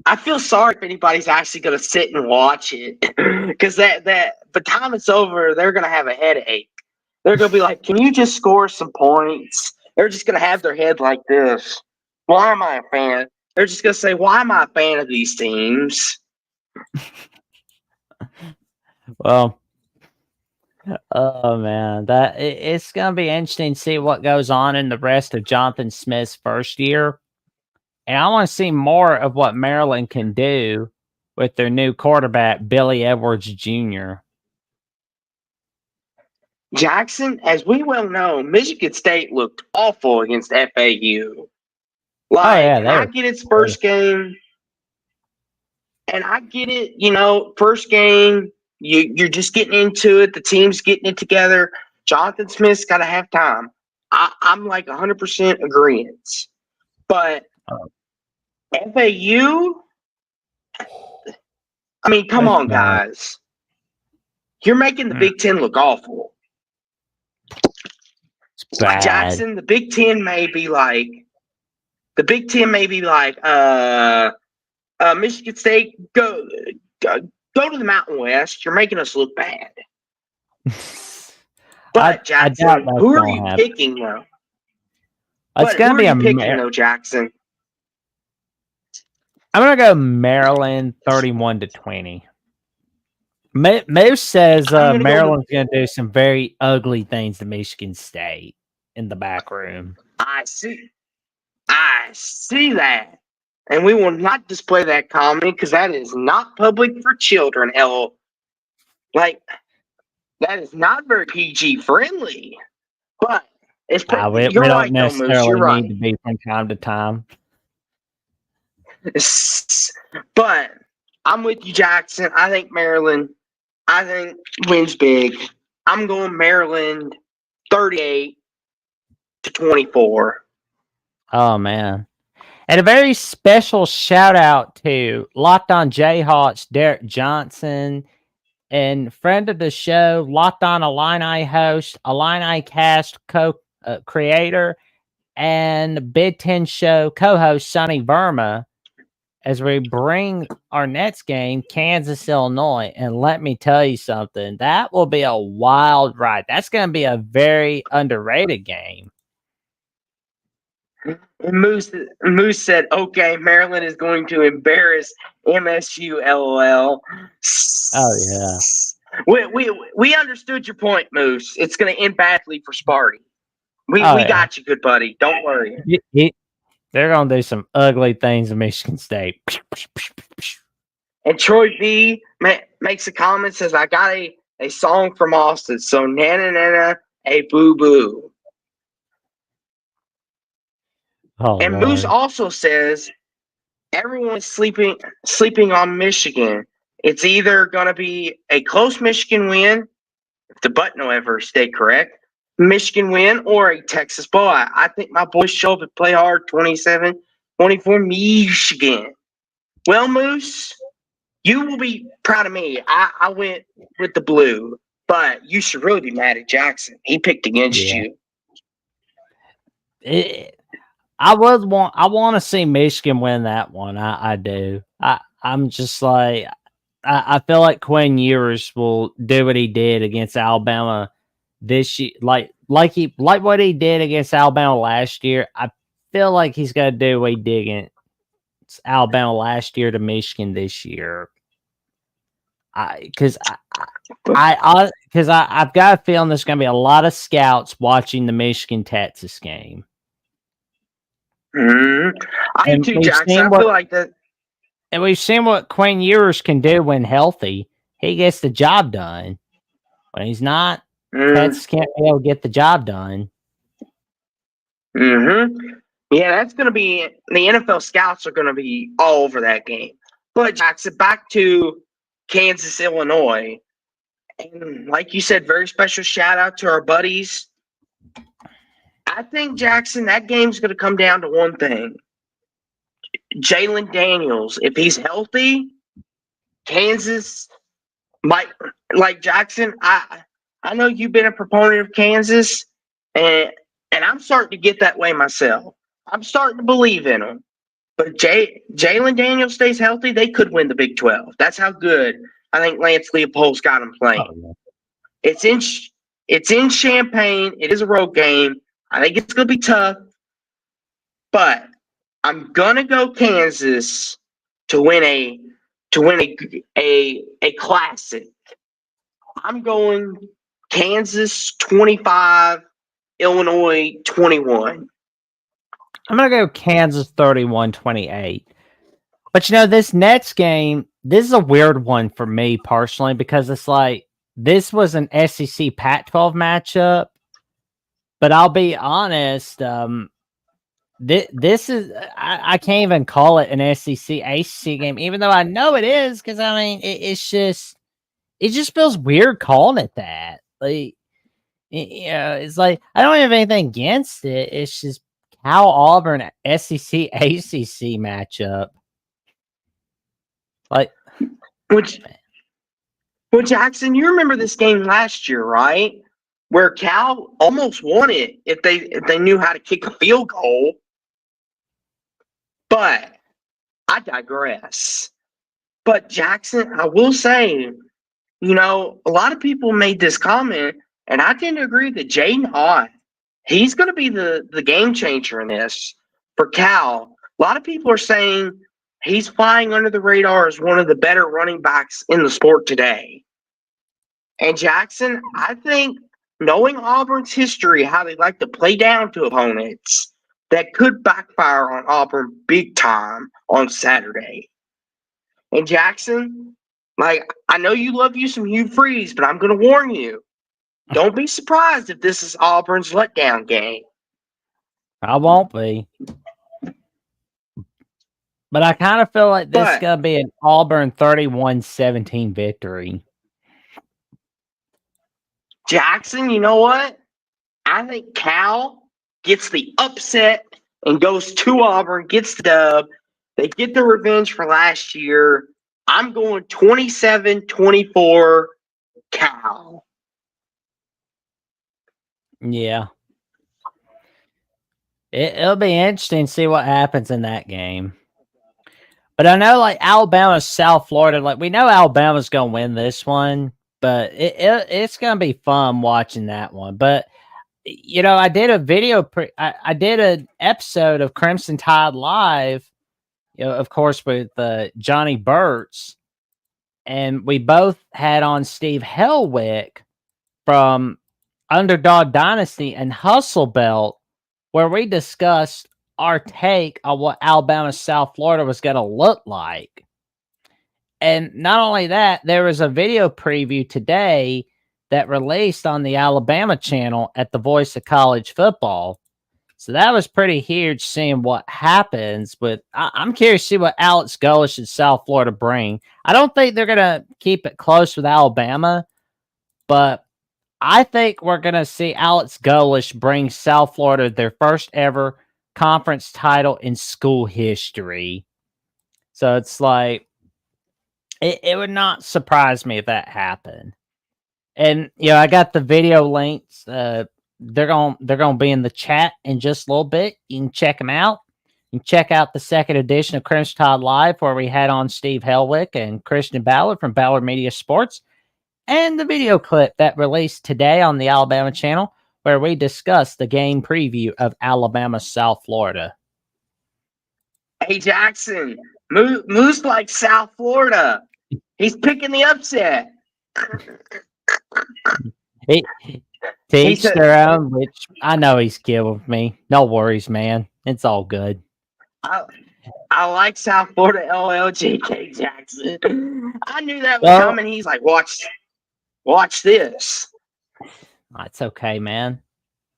I feel sorry if anybody's actually going to sit and watch it because by the time it's over, they're going to have a headache. They're going to be like, can you just score some points? They're just going to have their head like this. Why am I a fan? They're just going to say, why am I a fan of these teams? Well, oh man, it's gonna be interesting to see what goes on in the rest of Jonathan Smith's first year, and I want to see more of what Maryland can do with their new quarterback Billy Edwards Jr. Jackson, as we well know, Michigan State looked awful against FAU. I get its first game, and I get it. First game. You're just getting into it. The team's getting it together. Jonathan Smith's got to have time. I'm like 100% agreement. But FAU, I mean, come on, guys. You're making the Big Ten look awful. Jackson, the Big Ten may be like Michigan State, go to the Mountain West. You're making us look bad. But Jackson, who are you picking though? It's gonna be though, Jackson. I'm gonna go Maryland 31-20. Moose says Maryland's gonna do some very ugly things to Michigan State in the back room. I see that. And we will not display that comment because that is not public for children, that is not very PG friendly. But it's we don't necessarily need to be from time to time. But I'm with you, Jackson. I think Maryland wins big. I'm going Maryland 38-24. Oh man. And a very special shout out to Locked On Jayhawks, Derek Johnson, and friend of the show, Locked On Illini host, Illini Cast co-creator, and Big Ten Show co-host Sonny Verma. as we bring our next game, Kansas, Illinois. And let me tell you something, that will be a wild ride. That's going to be a very underrated game. And Moose said, "Okay, Maryland is going to embarrass MSU." LOL. Oh, yeah. We understood your point, Moose. It's going to end badly for Sparty. We yeah. got you, good buddy. Don't worry. They're going to do some ugly things in Michigan State. And Troy V makes a comment, says, "I got a song from Austin. So nana nana a boo boo." Oh, And Lord. Moose also says, "Everyone's sleeping on Michigan. It's either going to be a close Michigan win, if the button will ever stay correct, Michigan win, or a Texas blowout. I think my boys show up and play hard, 27-24 Michigan." Well, Moose, you will be proud of me. I went with the blue, but you should really be mad at Jackson. He picked against you. I want to see Michigan win that one. I do. I'm just like, I feel like Quinn Ewers will do what he did against Alabama this year, like what he did against Alabama last year. I feel like he's gonna do what he did against Alabama last year to Michigan this year. I've got a feeling there's gonna be a lot of scouts watching the Michigan Texas game. I do too, Jackson. I feel like that. And we've seen what Quinn Ewers can do when healthy. He gets the job done. When he's not, Texas can't be able to get the job done. Yeah, that's going to be – the NFL scouts are going to be all over that game. But, Jackson, back to Kansas, Illinois. And like you said, very special shout-out to our buddies. I think, Jackson, that game's going to come down to one thing. Jalen Daniels, if he's healthy, Kansas might – like, Jackson, I know you've been a proponent of Kansas, and I'm starting to get that way myself. I'm starting to believe in them. But Jalen Daniels stays healthy, they could win the Big 12. That's how good I think Lance Leopold's got them playing. Oh, yeah. It's in Champaign. It is a road game. I think it's going to be tough. But I'm going to go Kansas to win a classic. I'm going Kansas 25, Illinois 21. I'm going to go Kansas 31-28. But, this next game, this is a weird one for me personally because it's like this was an SEC Pac-12 matchup. But I'll be honest, this is I can't even call it an SEC ACC game, even though I know it is because, it just feels weird calling it that. Like, it's like I don't have anything against it. It's just Cal Auburn SEC ACC matchup. Like, well, Jackson, you remember this game last year, right? Where Cal almost won it if they knew how to kick a field goal. But I digress. But Jackson, I will say, a lot of people made this comment, and I tend to agree that Jaden Hott, he's going to be the game changer in this for Cal. A lot of people are saying he's flying under the radar as one of the better running backs in the sport today. And Jackson, I think knowing Auburn's history, how they like to play down to opponents, that could backfire on Auburn big time on Saturday. And Jackson, I know you love you some Hugh Freeze, but I'm going to warn you. Don't be surprised if this is Auburn's letdown game. I won't be. But I kind of feel like this is going to be an Auburn 31-17 victory. Jackson, you know what? I think Cal gets the upset and goes to Auburn, gets the dub. They get the revenge for last year. I'm going 27-24 Cal. Yeah. It'll be interesting to see what happens in that game. But I know like Alabama, South Florida, like we know Alabama's gonna win this one, but it's gonna be fun watching that one. But I did a video, I did an episode of Crimson Tide Live, of course with Johnny Burt's, and we both had on Steve Helwick from Underdog Dynasty and Hustle Belt, where we discussed our take on what Alabama South Florida was going to look like. And not only that, there was a video preview today that released on the Alabama channel at the Voice of College Football. So that was pretty huge seeing what happens. But I'm curious to see what Alex Golesh and South Florida bring. I don't think they're going to keep it close with Alabama, but I think we're going to see Alex Golesh bring South Florida their first ever conference title in school history. So it's like, it would not surprise me if that happened. And, I got the video links. They're gonna be in the chat in just a little bit. You can check them out. You can check out the second edition of Crimson Tide Live, where we had on Steve Helwick and Christian Ballard from Ballard Media Sports, and the video clip that released today on the Alabama channel, where we discussed the game preview of Alabama South Florida. Hey Jackson, Moose like South Florida. He's picking the upset. Teach their own, which I know he's killing me. No worries, man. It's all good. I like South Florida LLJK Jackson. I knew that was coming. He's like, watch this. It's okay, man.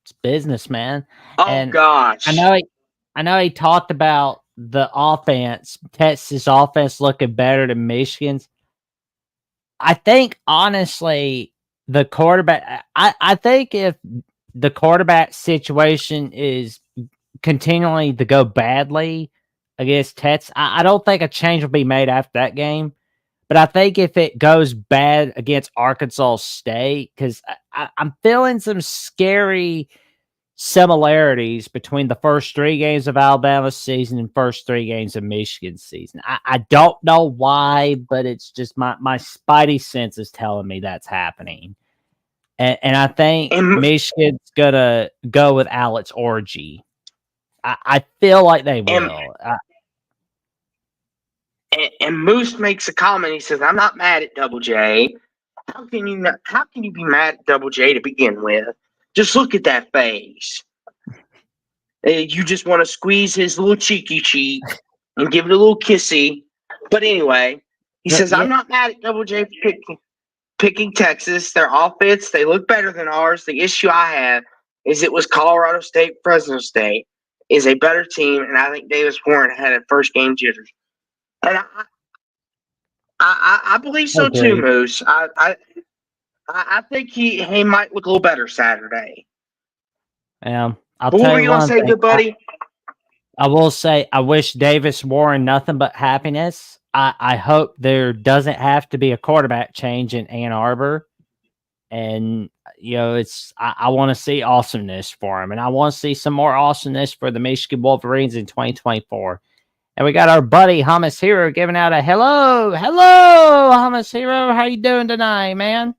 It's business, man. Oh gosh. I know he talked about the offense, Texas offense looking better than Michigan's. I think honestly, the quarterback, I think if the quarterback situation is continually to go badly against Texas, I don't think a change will be made after that game. But I think if it goes bad against Arkansas State, because I'm feeling some scary similarities between the first 3 games of Alabama's season and first 3 games of Michigan's season. I don't know why, but it's just my spidey sense is telling me that's happening. And I think Michigan's going to go with Alex Orji. I feel like they will. And Moose makes a comment. He says, "I'm not mad at Double J. How can you be mad at Double J to begin with? Just look at that face. You just want to squeeze his little cheeky cheek and give it a little kissy." But anyway, he says, "I'm not mad at Double J for picking Texas. Their offense, they look better than ours. The issue I have is it was Colorado State, Fresno State is a better team, and I think Davis Warren had a first game jitters." And I believe so too, Moose. I think he might look a little better Saturday. What were you gonna say, good buddy? I will say I wish Davis Warren nothing but happiness. I hope there doesn't have to be a quarterback change in Ann Arbor. And I want to see awesomeness for him, and I want to see some more awesomeness for the Michigan Wolverines in 2024. And we got our buddy Hummus Hero giving out a hello, Hummus Hero. How you doing tonight, man?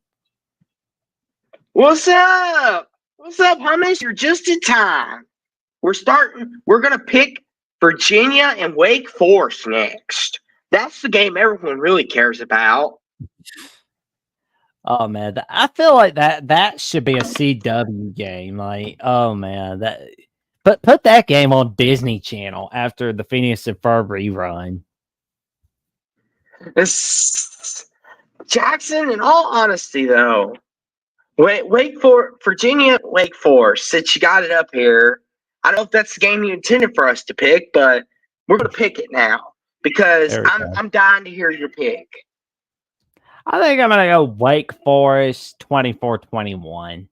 What's up, Hummus? You're just in time. We're gonna pick Virginia and Wake Forest next. That's the game everyone really cares about. Oh man, I feel like that should be a CW game. Like, oh man, put that game on Disney Channel after the Phineas and Ferb rerun. Jackson, in all honesty, though, Virginia, Wake Forest, since you got it up here, I don't know if that's the game you intended for us to pick, but we're going to pick it now because I'm dying to hear your pick. I think I'm going to go Wake Forest 24-21.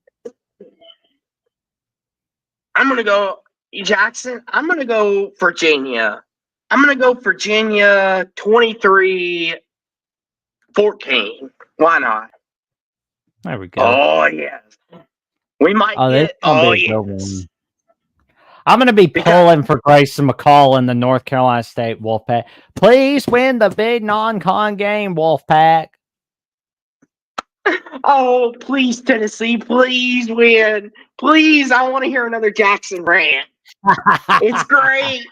I'm going to go, Jackson, I'm going to go Virginia. I'm going to go Virginia 23-14. Why not? There we go. Oh, yes. We might get. Oh, yes. I'm going to be Because pulling for Grayson McCall in the North Carolina State Wolfpack. Please win the big non-con game, Wolfpack. oh, please, Tennessee, please win. Please, I want to hear another Jackson rant. It's great.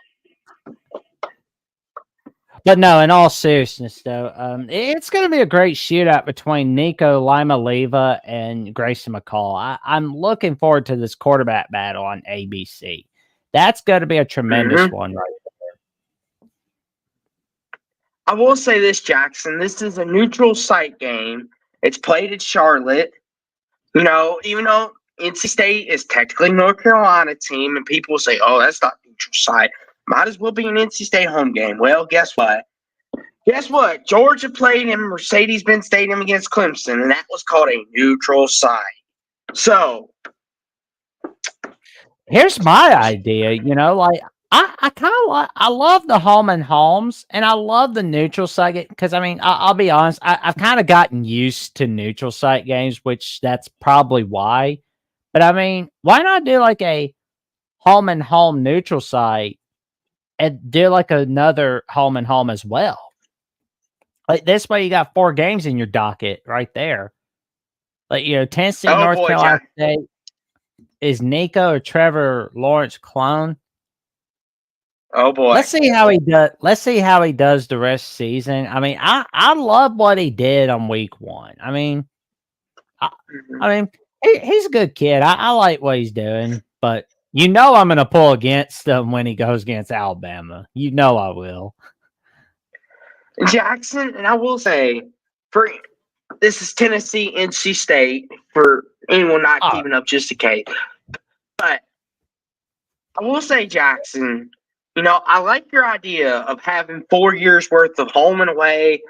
But no, in all seriousness, though, it's going to be a great shootout between Nico Lima-Leva and Grayson McCall. I'm looking forward to this quarterback battle on ABC. That's going to be a tremendous one, right? I will say this, Jackson. This is a neutral site game. It's played at Charlotte. You know, even though NC State is technically North Carolina team, and people will say, "Oh, that's not neutral site." Might as well be an NC State home game. Well, guess what? Guess what? Georgia played in Mercedes-Benz Stadium against Clemson, and that was called a neutral site. So, here's my idea. You know, like I kind of like, I love the home and homes, and I love the neutral site because I mean, I'll be honest, I've kind of gotten used to neutral site games, which that's probably why. But I mean, why not do like a home and home neutral site and do like another home and home as well? Like this way, you got 4 games in your docket right there. Like, you know, Tennessee, North Carolina State. Is Nico or Trevor Lawrence clone? oh boy. Let's see how he does. Let's see how he does the rest of the season. I mean, I love what he did on week 1. I mean, he's a good kid. I like what he's doing, but you know I'm going to pull against him when he goes against Alabama. You know I will. Jackson, and I will say, this is Tennessee, NC State, for anyone not keeping up just in case. But I will say, Jackson, you know, I like your idea of having 4 years worth of home and away.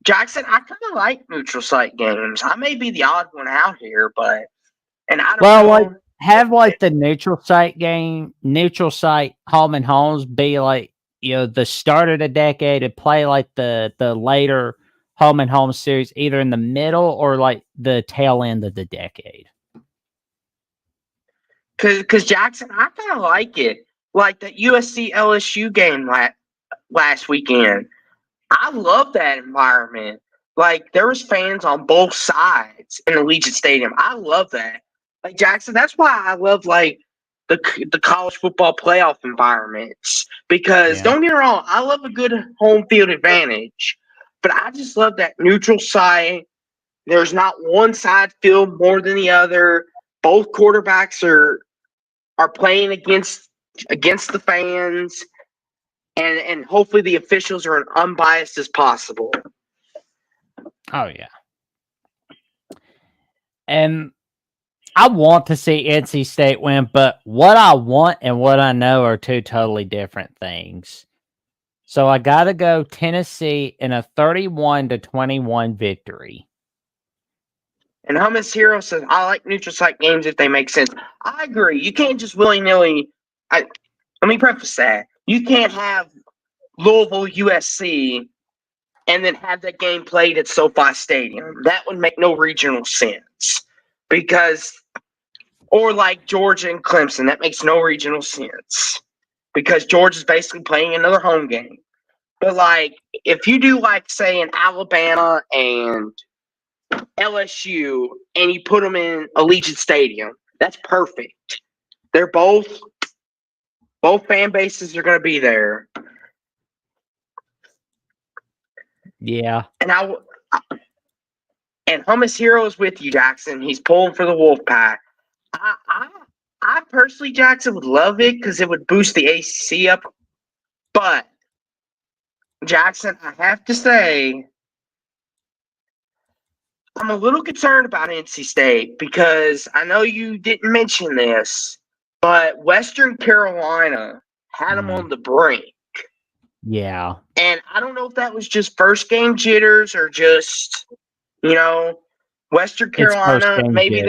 Jackson, I kind of like neutral site games. I may be the odd one out here, but and I don't know. Like have like the neutral site game, neutral site home and homes be like, you know, the start of the decade and play like the later home and home series either in the middle or like the tail end of the decade. Because Jackson, I kind of like it. Like that USC LSU game last weekend. I love that environment. Like there was fans on both sides in Allegiant Stadium. I love that. Like Jackson, that's why I love like the college football playoff environments. Because don't get me wrong, I love a good home field advantage, but I just love that neutral site. There's not one side field more than the other. Both quarterbacks are playing against the fans, and hopefully the officials are as unbiased as possible. Oh yeah. And I want to see NC State win, but what I want and what I know are 2 totally different things. So I got to go Tennessee in a 31-21 victory. And Hummus Hero says, I like neutral site games if they make sense. I agree. You can't just willy-nilly. Let me preface that. You can't have Louisville USC and then have that game played at SoFi Stadium. That would make no regional sense. Or like Georgia and Clemson, that makes no regional sense. Because Georgia's basically playing another home game. But like, if you do like, say, an Alabama and LSU and you put them in Allegiant Stadium, that's perfect. They're both fan bases are going to be there. Yeah. And Hummus Hero is with you, Jackson. He's pulling for the Wolfpack. I personally, Jackson, would love it because it would boost the ACC up. But Jackson, I have to say, I'm a little concerned about NC State because I know you didn't mention this, but Western Carolina had them on the brink. Yeah. And I don't know if that was just first game jitters or just, you know, Western Carolina, maybe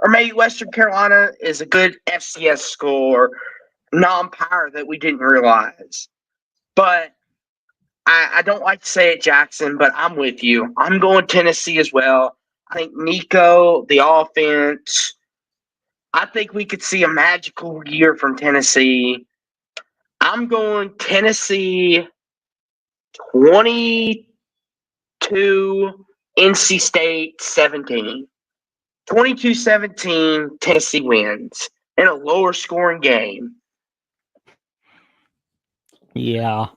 maybe Western Carolina is a good FCS school or non-power that we didn't realize. But I don't like to say it, Jackson, but I'm with you. I'm going Tennessee as well. I think Nico, the offense, I think we could see a magical year from Tennessee. I'm going Tennessee 22, NC State 17. 22-17, Tennessee wins in a lower scoring game. Yeah.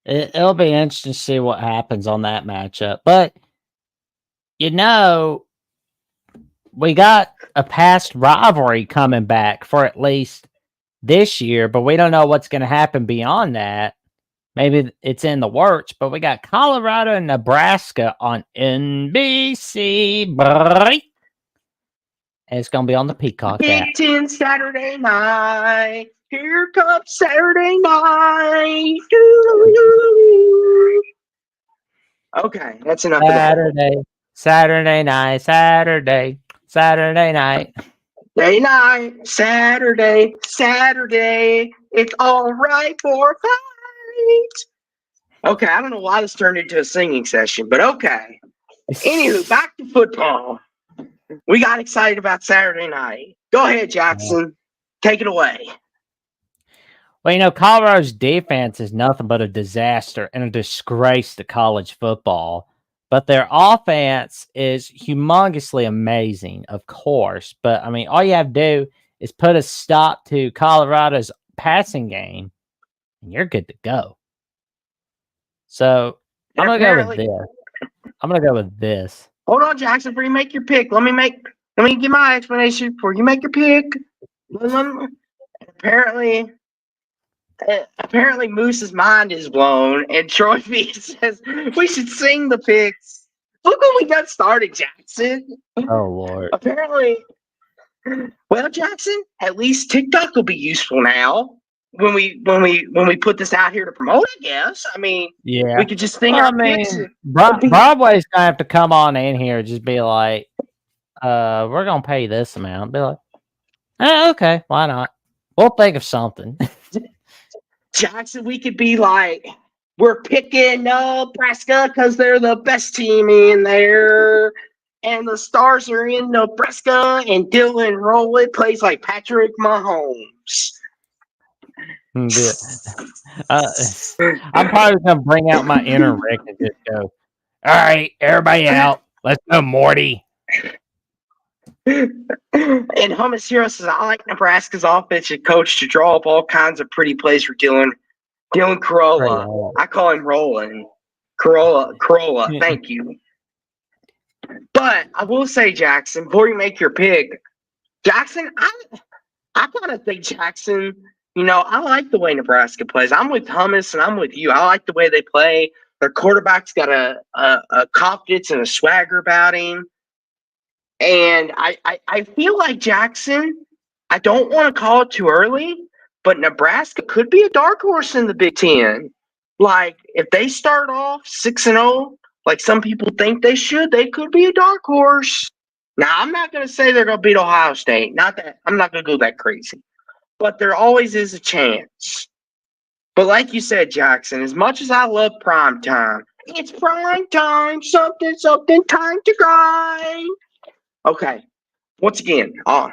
It'll be interesting to see what happens on that matchup. But, we got a past rivalry coming back for at least this year, but we don't know what's going to happen beyond that. Maybe it's in the works, but we got Colorado and Nebraska on NBC. And it's going to be on the Peacock Big app. Ten Saturday night. Here comes Saturday night. Doo-doo-doo. Okay, that's enough of that. Saturday night. Saturday night. Day night, Saturday. It's all right for a fight. Okay, I don't know why this turned into a singing session, but okay. Anywho, back to football. We got excited about Saturday night. Go ahead, Jackson. Take it away. Well, Colorado's defense is nothing but a disaster and a disgrace to college football. But their offense is humongously amazing, of course. But, all you have to do is put a stop to Colorado's passing game, and you're good to go. So, I'm going to go with this. I'm going to go with this. Hold on, Jackson, before you make your pick. Let me give my explanation before you make your pick. Apparently Moose's mind is blown, and Troy B says we should sing the picks. Look what we got started, Jackson. Oh Lord. Apparently, well, Jackson, at least TikTok will be useful now when we put this out here to promote. I guess. Yeah, we could just sing our picks. Broadway's gonna have to come on in here, and just be like, we're gonna pay this amount. Be like, okay, why not? We'll think of something. Jackson, we could be like, we're picking Nebraska because they're the best team in there, and the stars are in Nebraska, and Dylan Rowland plays like Patrick Mahomes. I'm probably gonna bring out my inner Rick and just go, all right, everybody out. Let's go, Morty. And Hummus Hero says, I like Nebraska's offensive coach to draw up all kinds of pretty plays for Dylan Corolla. I call him Roland. Corolla. Thank you. But I will say, Jackson, before you make your pick, Jackson, I kind of think Jackson, I like the way Nebraska plays. I'm with Hummus and I'm with you. I like the way they play. Their quarterback's got a confidence and a swagger about him. And I feel like, Jackson, I don't want to call it too early, but Nebraska could be a dark horse in the Big Ten. Like, if they start off 6-0, like some people think they should, they could be a dark horse. Now, I'm not going to say they're going to beat Ohio State. I'm not going to go that crazy. But there always is a chance. But like you said, Jackson, as much as I love prime time, it's prime time, something, time to grind. Okay, once again, I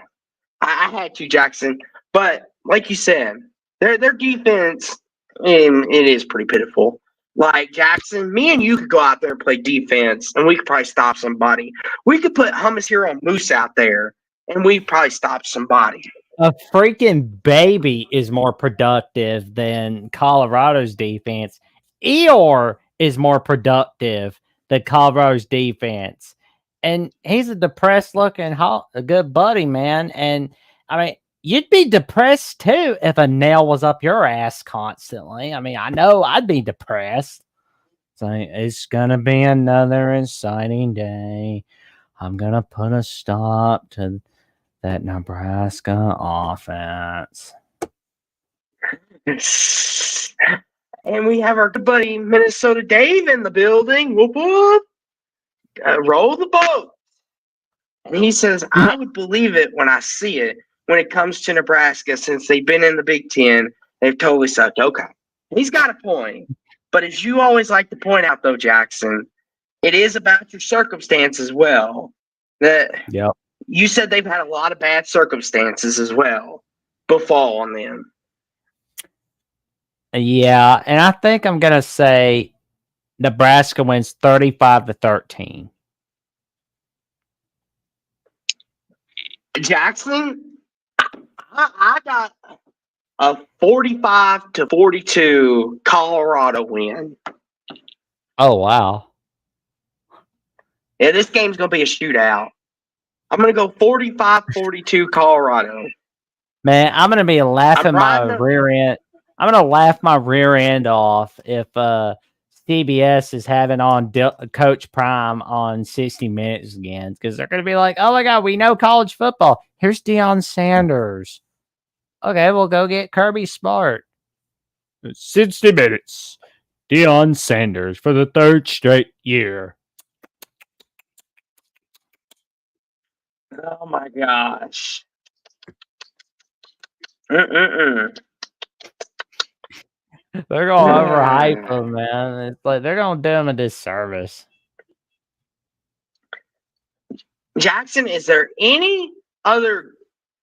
had to, Jackson. But like you said, their defense, it is pretty pitiful. Like, Jackson, me and you could go out there and play defense, and we could probably stop somebody. We could put Hummus Hero and Moose out there, and we'd probably stop somebody. A freaking baby is more productive than Colorado's defense. Eeyore is more productive than Colorado's defense. And he's a depressed-looking, a good buddy, man. And, you'd be depressed, too, if a nail was up your ass constantly. I know I'd be depressed. So it's going to be another exciting day. I'm going to put a stop to that Nebraska offense. And we have our good buddy Minnesota Dave in the building. Whoop, whoop. Roll the boat. And he says, I would believe it when I see it when it comes to Nebraska, since they've been in the Big Ten. They've totally sucked. Okay. He's got a point. But as you always like to point out, though, Jackson, it is about your circumstance as well. Yep. You said they've had a lot of bad circumstances as well befall on them. Yeah, and I think I'm gonna say Nebraska wins 35-13. Jackson, I got a 45-42 Colorado win. Oh wow. Yeah, this game's going to be a shootout. I'm going to go 45-42 Colorado. Man, I'm gonna be laughing my riding the- rear end. I'm gonna laugh my rear end off if CBS is having on Coach Prime on 60 Minutes again, because they're gonna be like, "Oh my God, we know college football. Here's Deion Sanders. Okay, we'll go get Kirby Smart. 60 Minutes. Deion Sanders for the third straight year." Oh my gosh. Mm-mm-mm. They're gonna overhype him, man. It's like they're gonna do him a disservice. Jackson, is there any other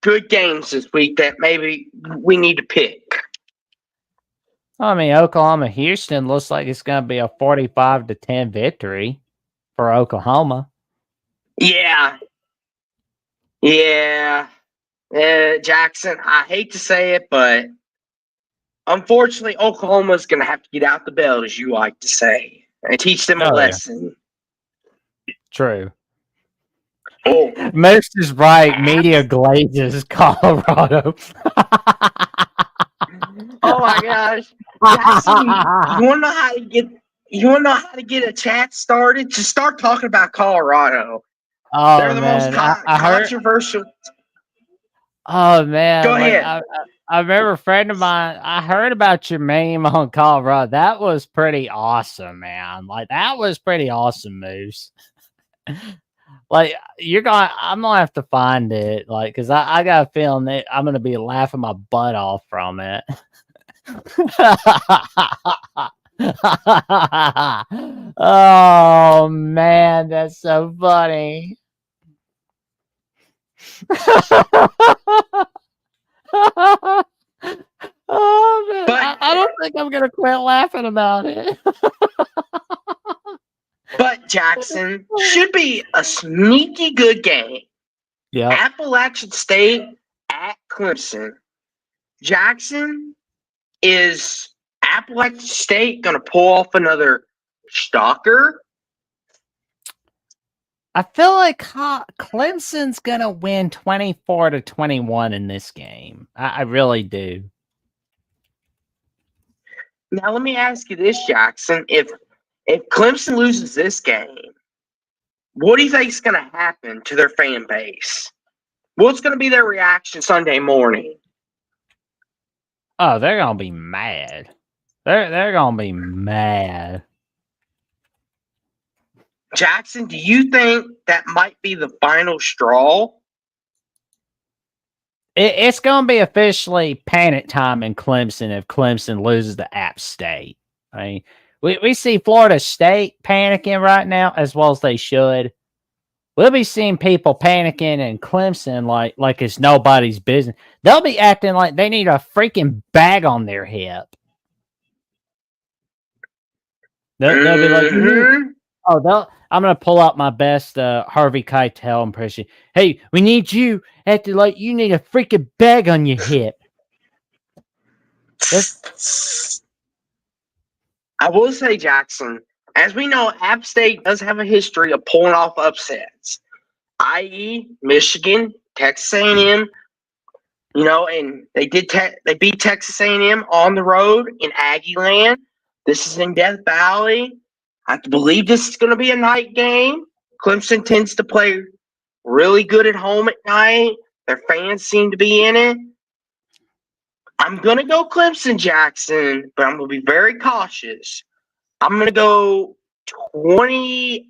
good games this week that maybe we need to pick? I mean, Oklahoma Houston looks like it's gonna be a 45-10 victory for Oklahoma. Yeah. Jackson, I hate to say it, but unfortunately, Oklahoma's going to have to get out the belt, as you like to say, and teach them a lesson. True. Oh, Moose is right. Media glazes Colorado. oh my gosh, Jackson, you want to know how to get? You want to know how to get a chat started? Just start talking about Colorado. Oh, they're the man. most controversial. Oh man! Go ahead. I remember a friend of mine. I heard about your meme on Colorado. That was pretty awesome, man. Like that was pretty awesome, Moose. Like I'm gonna have to find it, like, because I got a feeling that I'm gonna be laughing my butt off from it. Oh man, that's so funny. Oh man, But- I don't think I'm gonna quit laughing about it. But Jackson should be a sneaky good game. Yeah. Appalachian State at Clemson. Jackson, is Appalachian State going to pull off another stalker? I feel like Clemson's gonna win 24-21 in this game. I really do. Now let me ask you this, Jackson. If Clemson loses this game, what do you think is going to happen to their fan base? What's going to be their reaction Sunday morning? Oh, they're gonna be mad. They're gonna be mad. Jackson, do you think that might be the final straw? It's gonna be officially panic time in Clemson if Clemson loses to App State. I mean, we see Florida State panicking right now, as well as they should. We'll be seeing people panicking in Clemson like it's nobody's business. They'll be acting like they need a freaking bag on their hip. They'll be like, I'm gonna pull out my best Harvey Keitel impression. Hey, we need you acting like you need a freaking bag on your hip. I will say, Jackson, as we know, App State does have a history of pulling off upsets, i.e., Michigan, Texas A&M. You know, and they beat Texas A&M on the road in Aggie Land. This is in Death Valley. I believe this is going to be a night game. Clemson tends to play really good at home at night. Their fans seem to be in it. I'm going to go Clemson, Jackson, but I'm going to be very cautious. I'm going to go 28-24.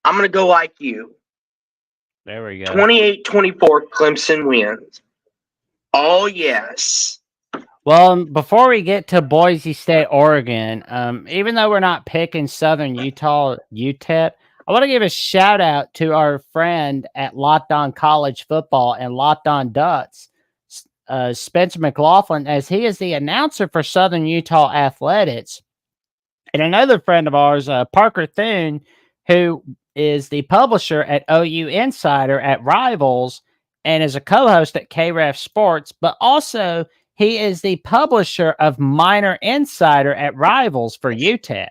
I'm going to go like you. There we go. 28-24, Clemson wins. Oh, yes. Well, before we get to Boise State, Oregon, even though we're not picking Southern Utah, UTEP, I want to give a shout out to our friend at Locked On College Football and Locked On Ducks, Spencer McLaughlin, as he is the announcer for Southern Utah Athletics. And another friend of ours, Parker Thune, who is the publisher at OU Insider at Rivals and is a co-host at KREF Sports, but also he is the publisher of Minor Insider at Rivals for UTEP.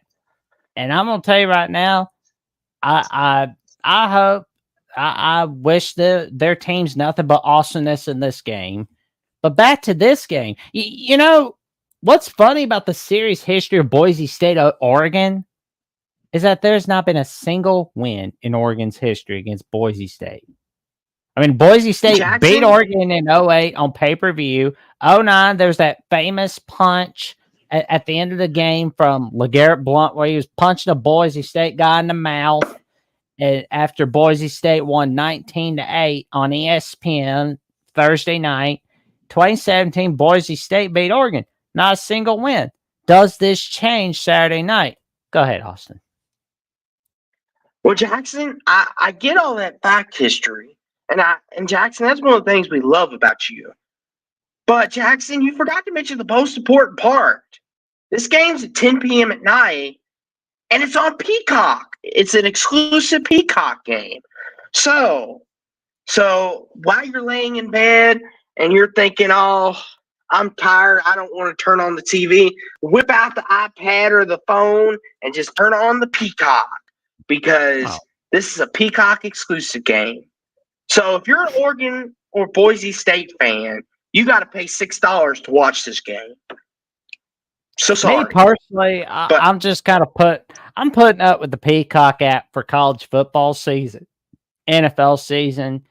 And I'm gonna tell you right now, I hope, I wish their team's nothing but awesomeness in this game. But back to this game, you know what's funny about the series history of Boise State, Oregon, is that there's not been a single win in Oregon's history against Boise State. I mean, Boise State beat Oregon in 08 on pay-per-view. 09, there's that famous punch at the end of the game from LeGarrette Blount where he was punching a Boise State guy in the mouth after Boise State won 19-8 on ESPN Thursday night. 2017, Boise State beat Oregon. Not a single win. Does this change Saturday night? Go ahead, Austin. Well, Jackson, I get all that fact history. And Jackson, that's one of the things we love about you. But Jackson, you forgot to mention the most important part. This game's at 10 p.m. at night, and it's on Peacock. It's an exclusive Peacock game. So while you're laying in bed and you're thinking, oh, I'm tired, I don't want to turn on the TV, whip out the iPad or the phone and just turn on the Peacock because this is a Peacock exclusive game. So if you're an Oregon or Boise State fan, you got to pay $6 to watch this game. So sorry. Me personally, I'm just kind of putting up with the Peacock app for college football season, NFL season.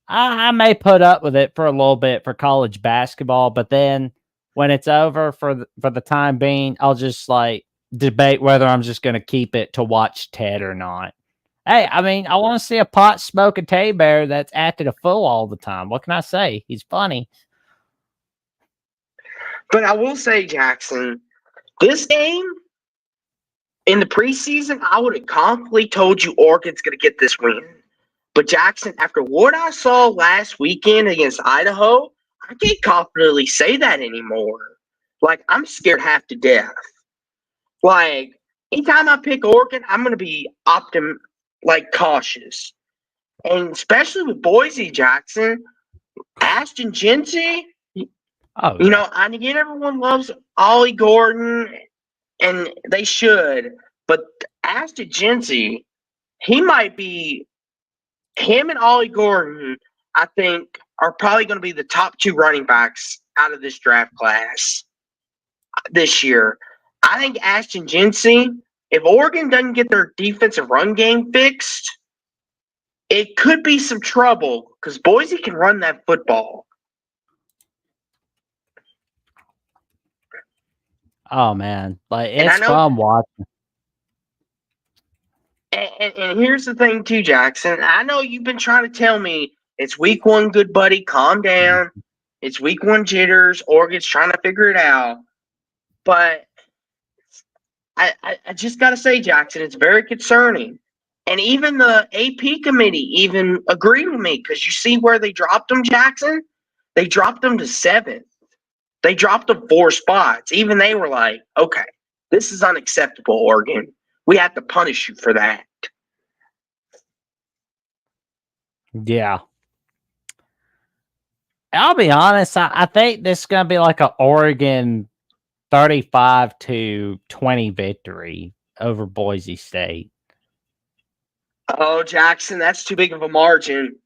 I may put up with it for a little bit for college basketball, but then when it's over for the time being, I'll just like debate whether I'm just going to keep it to watch Ted or not. Hey, I mean, I want to see a pot smoking Tay Bear that's acted a fool all the time. What can I say? He's funny. But I will say, Jackson, this game in the preseason, I would have confidently told you Oregon's going to get this win. But Jackson, after what I saw last weekend against Idaho, I can't confidently say that anymore. Like, I'm scared half to death. Like, anytime I pick Oregon, I'm going to be cautious. And especially with Boise, Jackson, Ashton Jeanty, I get everyone loves Ollie Gordon, and they should. But Ashton Jeanty, him and Ollie Gordon, I think, are probably going to be the top two running backs out of this draft class this year. I think Ashton Jeanty, if Oregon doesn't get their defensive run game fixed, it could be some trouble because Boise can run that football. Oh, man. Like, it's fun watching. And here's the thing, too, Jackson. I know you've been trying to tell me it's week one, good buddy. Calm down. It's week one jitters. Oregon's trying to figure it out. But I just got to say, Jackson, it's very concerning. And even the AP committee even agreed with me because you see where they dropped them, Jackson? They dropped them to 7th. They dropped them 4 spots. Even they were like, okay, this is unacceptable, Oregon. We have to punish you for that. Yeah. I'll be honest. I think this is going to be like an Oregon 35-20 victory over Boise State. Oh, Jackson, that's too big of a margin.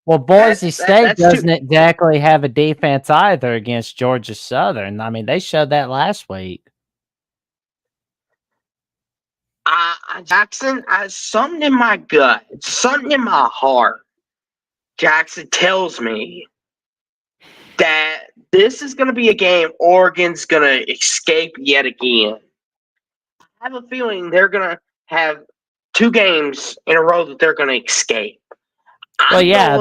Well, Boise State doesn't exactly have a defense either against Georgia Southern. I mean, they showed that last week. Jackson, something in my gut, something in my heart, Jackson tells me that this is going to be a game Oregon's going to escape yet again. I have a feeling they're going to have 2 games in a row that they're going to escape. Well, yeah,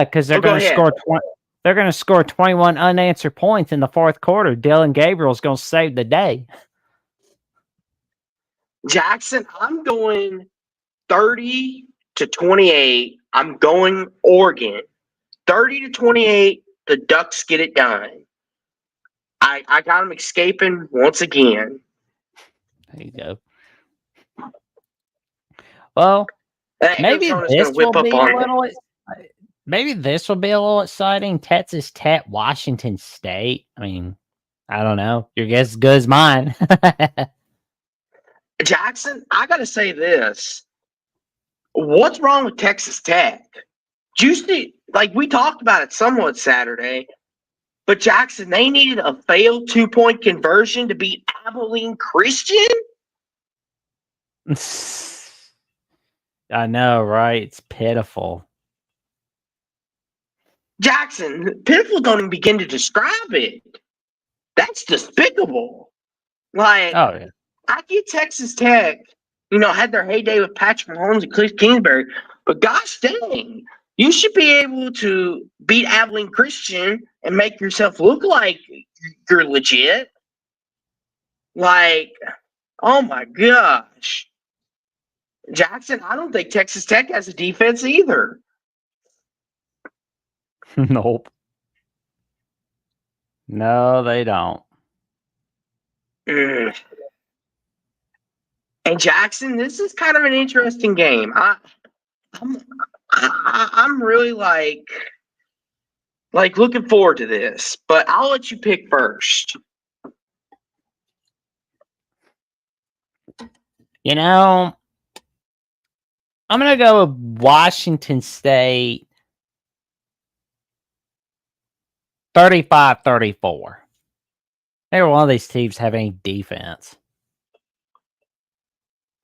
because they're going to score 20. They're going to score 21 unanswered points in the fourth quarter. Dylan Gabriel's going to save the day. Jackson, I'm going 30-28. I'm going Oregon. 30-28. The Ducks get it done. I got them escaping once again. There you go. Well, maybe Arizona's this going to whip will up be a on them. little. Maybe this will be a little exciting. Texas Tech, Washington State. I mean, I don't know. Your guess is good as mine. Jackson, I got to say this. What's wrong with Texas Tech? Juicy, like we talked about it somewhat Saturday, but Jackson, they needed a failed 2-point conversion to beat Abilene Christian? I know, right? It's pitiful. Jackson, pitiful don't even begin to describe it. That's despicable. Like, Oh, yeah. I get Texas Tech, had their heyday with Patrick Mahomes and Cliff Kingsbury, but gosh dang, you should be able to beat Abilene Christian and make yourself look like you're legit. Like, oh my gosh. Jackson, I don't think Texas Tech has a defense either. Nope. No, they don't. Mm. And Jackson, this is kind of an interesting game. I'm really like looking forward to this, but I'll let you pick first. I'm going to go with Washington State 35-34. Neither one of these teams have any defense.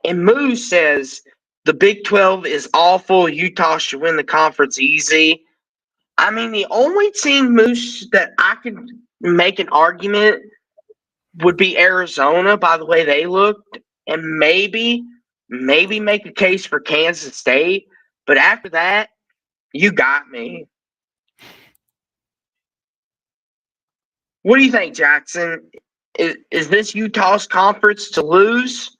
And Moose says the Big 12 is awful. Utah should win the conference easy. I mean, the only team, Moose, that I could make an argument would be Arizona by the way they looked, and maybe make a case for Kansas State. But after that, you got me. What do you think, Jackson? Is this Utah's conference to lose?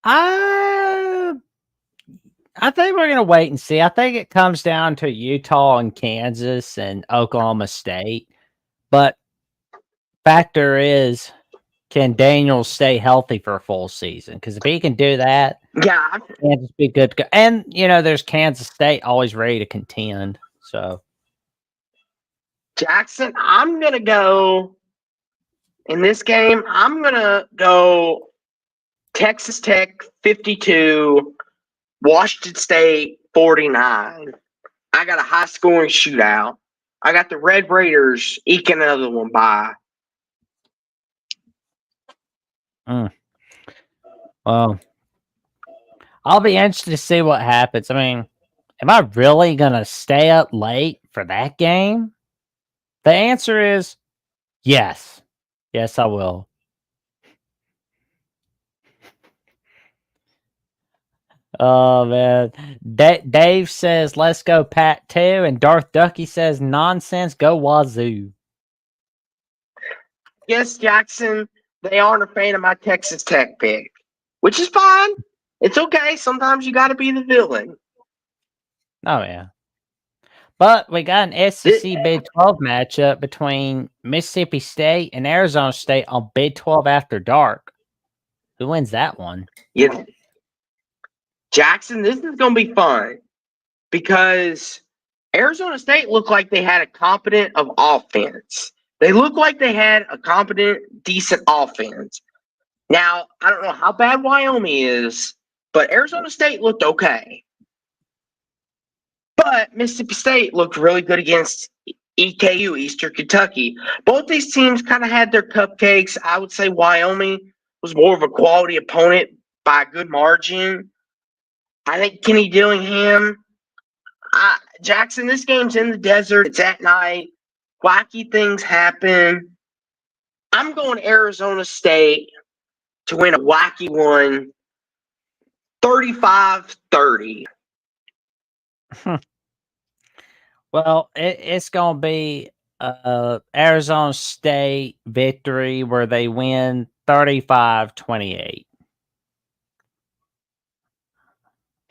I think we're going to wait and see. I think it comes down to Utah and Kansas and Oklahoma State. But factor is, can Daniels stay healthy for a full season? Because if he can do that, Yeah. Kansas be good to go. And, there's Kansas State always ready to contend. So, Jackson, I'm going to go in this game. I'm going to go Texas Tech 52, Washington State 49. I got a high scoring shootout. I got the Red Raiders eking another one by. Well, I'll be interested to see what happens. I mean, am I really going to stay up late for that game? The answer is yes. Yes, I will. Oh, man. Dave says, let's go Pat 2. And Darth Ducky says, nonsense, go Wazoo. Yes, Jackson, they aren't a fan of my Texas Tech pick, which is fine. It's okay. Sometimes you got to be the villain. Oh, yeah. But we got an SEC Big 12 matchup between Mississippi State and Arizona State on Big 12 After Dark. Who wins that one? Yeah. Jackson, this is going to be fun because Arizona State looked like they had a competent of offense. They looked like they had a competent, decent offense. Now, I don't know how bad Wyoming is, but Arizona State looked okay. But Mississippi State looked really good against EKU, Eastern Kentucky. Both these teams kind of had their cupcakes. I would say Wyoming was more of a quality opponent by a good margin. I think Kenny Dillingham, Jackson, this game's in the desert. It's at night. Wacky things happen. I'm going Arizona State to win a wacky one, 35-30. Well, it's going to be Arizona State victory where they win 35-28.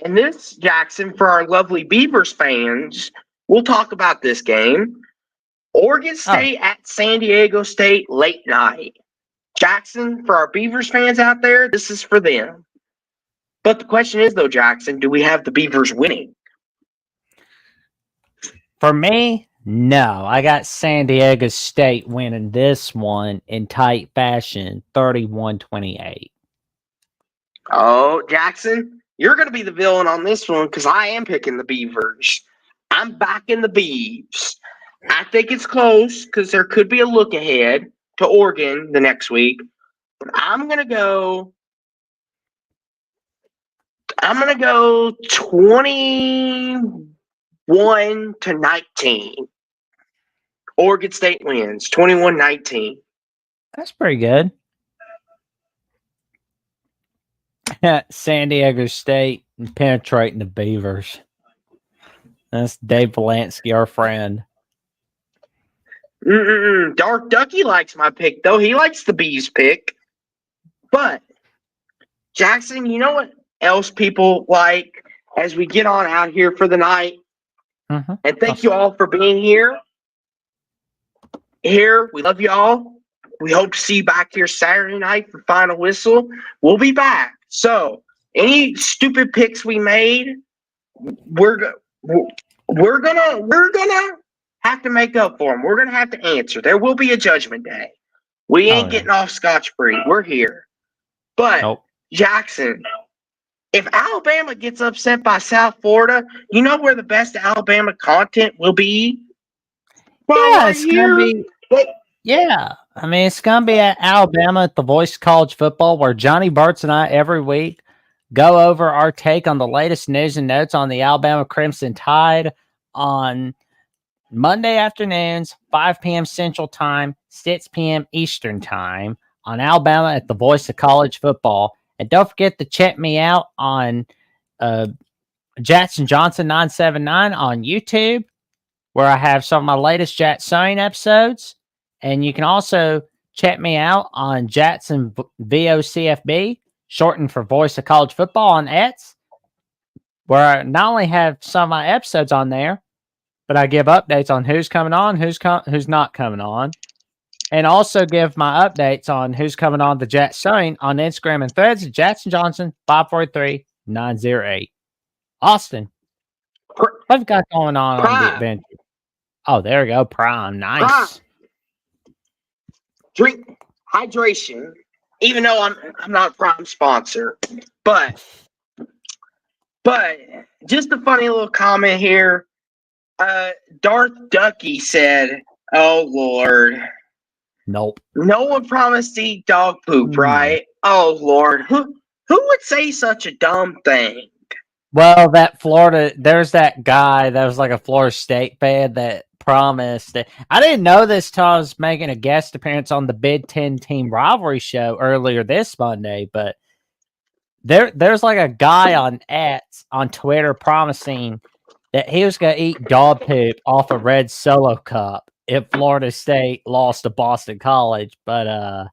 And this, Jackson, for our lovely Beavers fans, we'll talk about this game. Oregon State at San Diego State late night. Jackson, for our Beavers fans out there, this is for them. But the question is, though, Jackson, do we have the Beavers winning? For me, no. I got San Diego State winning this one in tight fashion, 31-28. Oh, Jackson, you're going to be the villain on this one because I am picking the Beavers. I'm backing the Beavs. I think it's close because there could be a look ahead to Oregon the next week. But I'm going to go 21-19. Oregon State wins 21-19. That's pretty good. San Diego State penetrating the Beavers. That's Dave Valansky, our friend. Dark Ducky likes my pick, though. He likes the Bees pick. But, Jackson, you know what else people like as we get on out here for the night? Mm-hmm. And thank you all for being here. We love you all. We hope to see you back here Saturday night for Final Whistle. We'll be back. So, any stupid picks we made, we're gonna have to make up for them. We're gonna have to answer. There will be a judgment day. We ain't getting off scotch-free. We're here. But Jackson, if Alabama gets upset by South Florida, you know where the best Alabama content will be? Yeah, it's gonna be. Yeah, I mean, it's gonna be at Alabama at the Voice of College Football, where Johnny Burt's and I every week go over our take on the latest news and notes on the Alabama Crimson Tide on Monday afternoons, 5 p.m. Central Time, 6 p.m. Eastern Time on Alabama at the Voice of College Football. And don't forget to check me out on Jackson Johnson 979 on YouTube, where I have some of my latest Jackson episodes. And you can also check me out on Jackson VOCFB, shortened for Voice of College Football on X, where I not only have some of my episodes on there, but I give updates on who's coming on, who's not coming on, and also give my updates on who's coming on the Jackson on Instagram and Threads at Jackson Johnson 543-908. Austin, what have you got going on the adventure? Oh, there we go. Prime. Nice. Prime. Drink hydration, even though I'm not a Prime sponsor. But just a funny little comment here. Darth Ducky said, "Oh Lord, nope. No one promised to eat dog poop, right? Oh Lord, who would say such a dumb thing?" Well, there's that guy that was like a Florida State fan that promised that. I didn't know this till I was making a guest appearance on the Big Ten Team Rivalry show earlier this Monday, but there's like a guy on Twitter promising that he was going to eat dog poop off a red Solo cup if Florida State lost to Boston College, but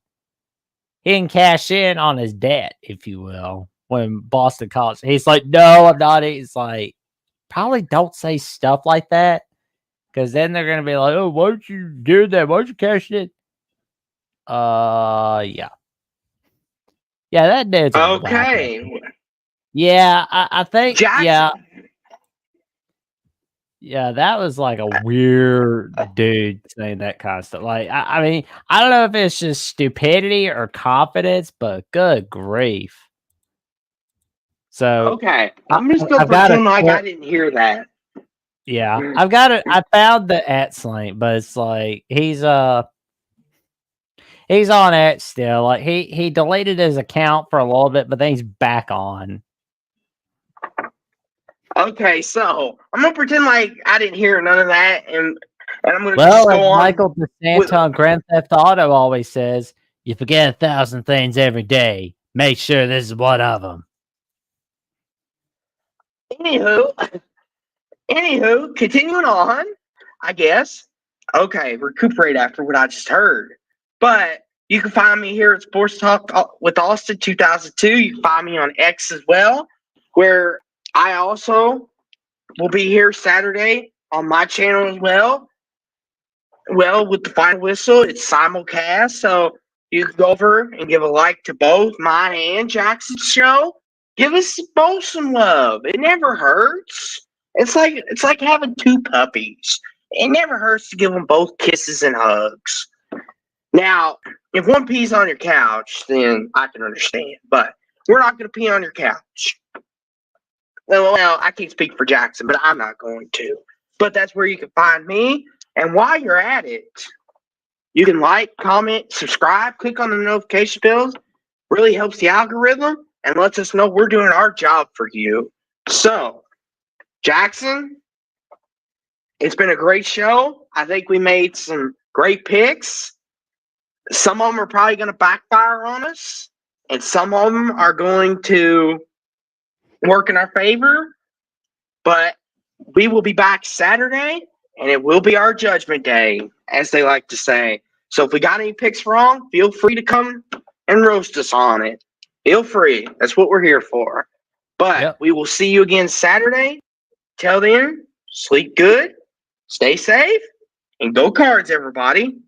he didn't cash in on his debt, if you will. When Boston College, he's like, "No, I'm not." He's like, probably don't say stuff like that, because then they're gonna be like, "Oh, why'd you do that? Why'd you cash it?" Yeah, that dude's okay. Yeah, I think Jackson. Yeah, that was like a weird dude saying that kind of stuff. Like, I mean, I don't know if it's just stupidity or confidence, but good grief. So okay, I'm just gonna pretend like I didn't hear that. Yeah, I've got it. I found the @ link, but it's like he's on @ still. Like he deleted his account for a little bit, but then he's back on. Okay, so I'm gonna pretend like I didn't hear none of that, and I'm gonna just go on. Michael DeSanto on Grand Theft Auto always says, "You forget 1,000 things every day. Make sure this is one of them." Anywho, continuing on, I guess. Okay, recuperate after what I just heard. But You can find me here at Sports Talk with Austin 2002. You can find me on X as well, where I also will be here Saturday on my channel as well. Well, with the Final Whistle, it's simulcast, so you can go over and give a like to both mine and Jackson's show. Give us both some love. It never hurts. It's like having two puppies. It never hurts to give them both kisses and hugs. Now, if one pees on your couch, then I can understand. But we're not going to pee on your couch. Well, I can't speak for Jackson, but I'm not going to. But that's where you can find me. And while you're at it, you can like, comment, subscribe, click on the notification bells. Really helps the algorithm and lets us know we're doing our job for you. So, Jackson, it's been a great show. I think we made some great picks. Some of them are probably going to backfire on us, and some of them are going to work in our favor. But we will be back Saturday, and it will be our judgment day, as they like to say. So if we got any picks wrong, feel free to come and roast us on it. Feel free. That's what we're here for. But we will see you again Saturday. Till then, sleep good, stay safe, and go Cards, everybody.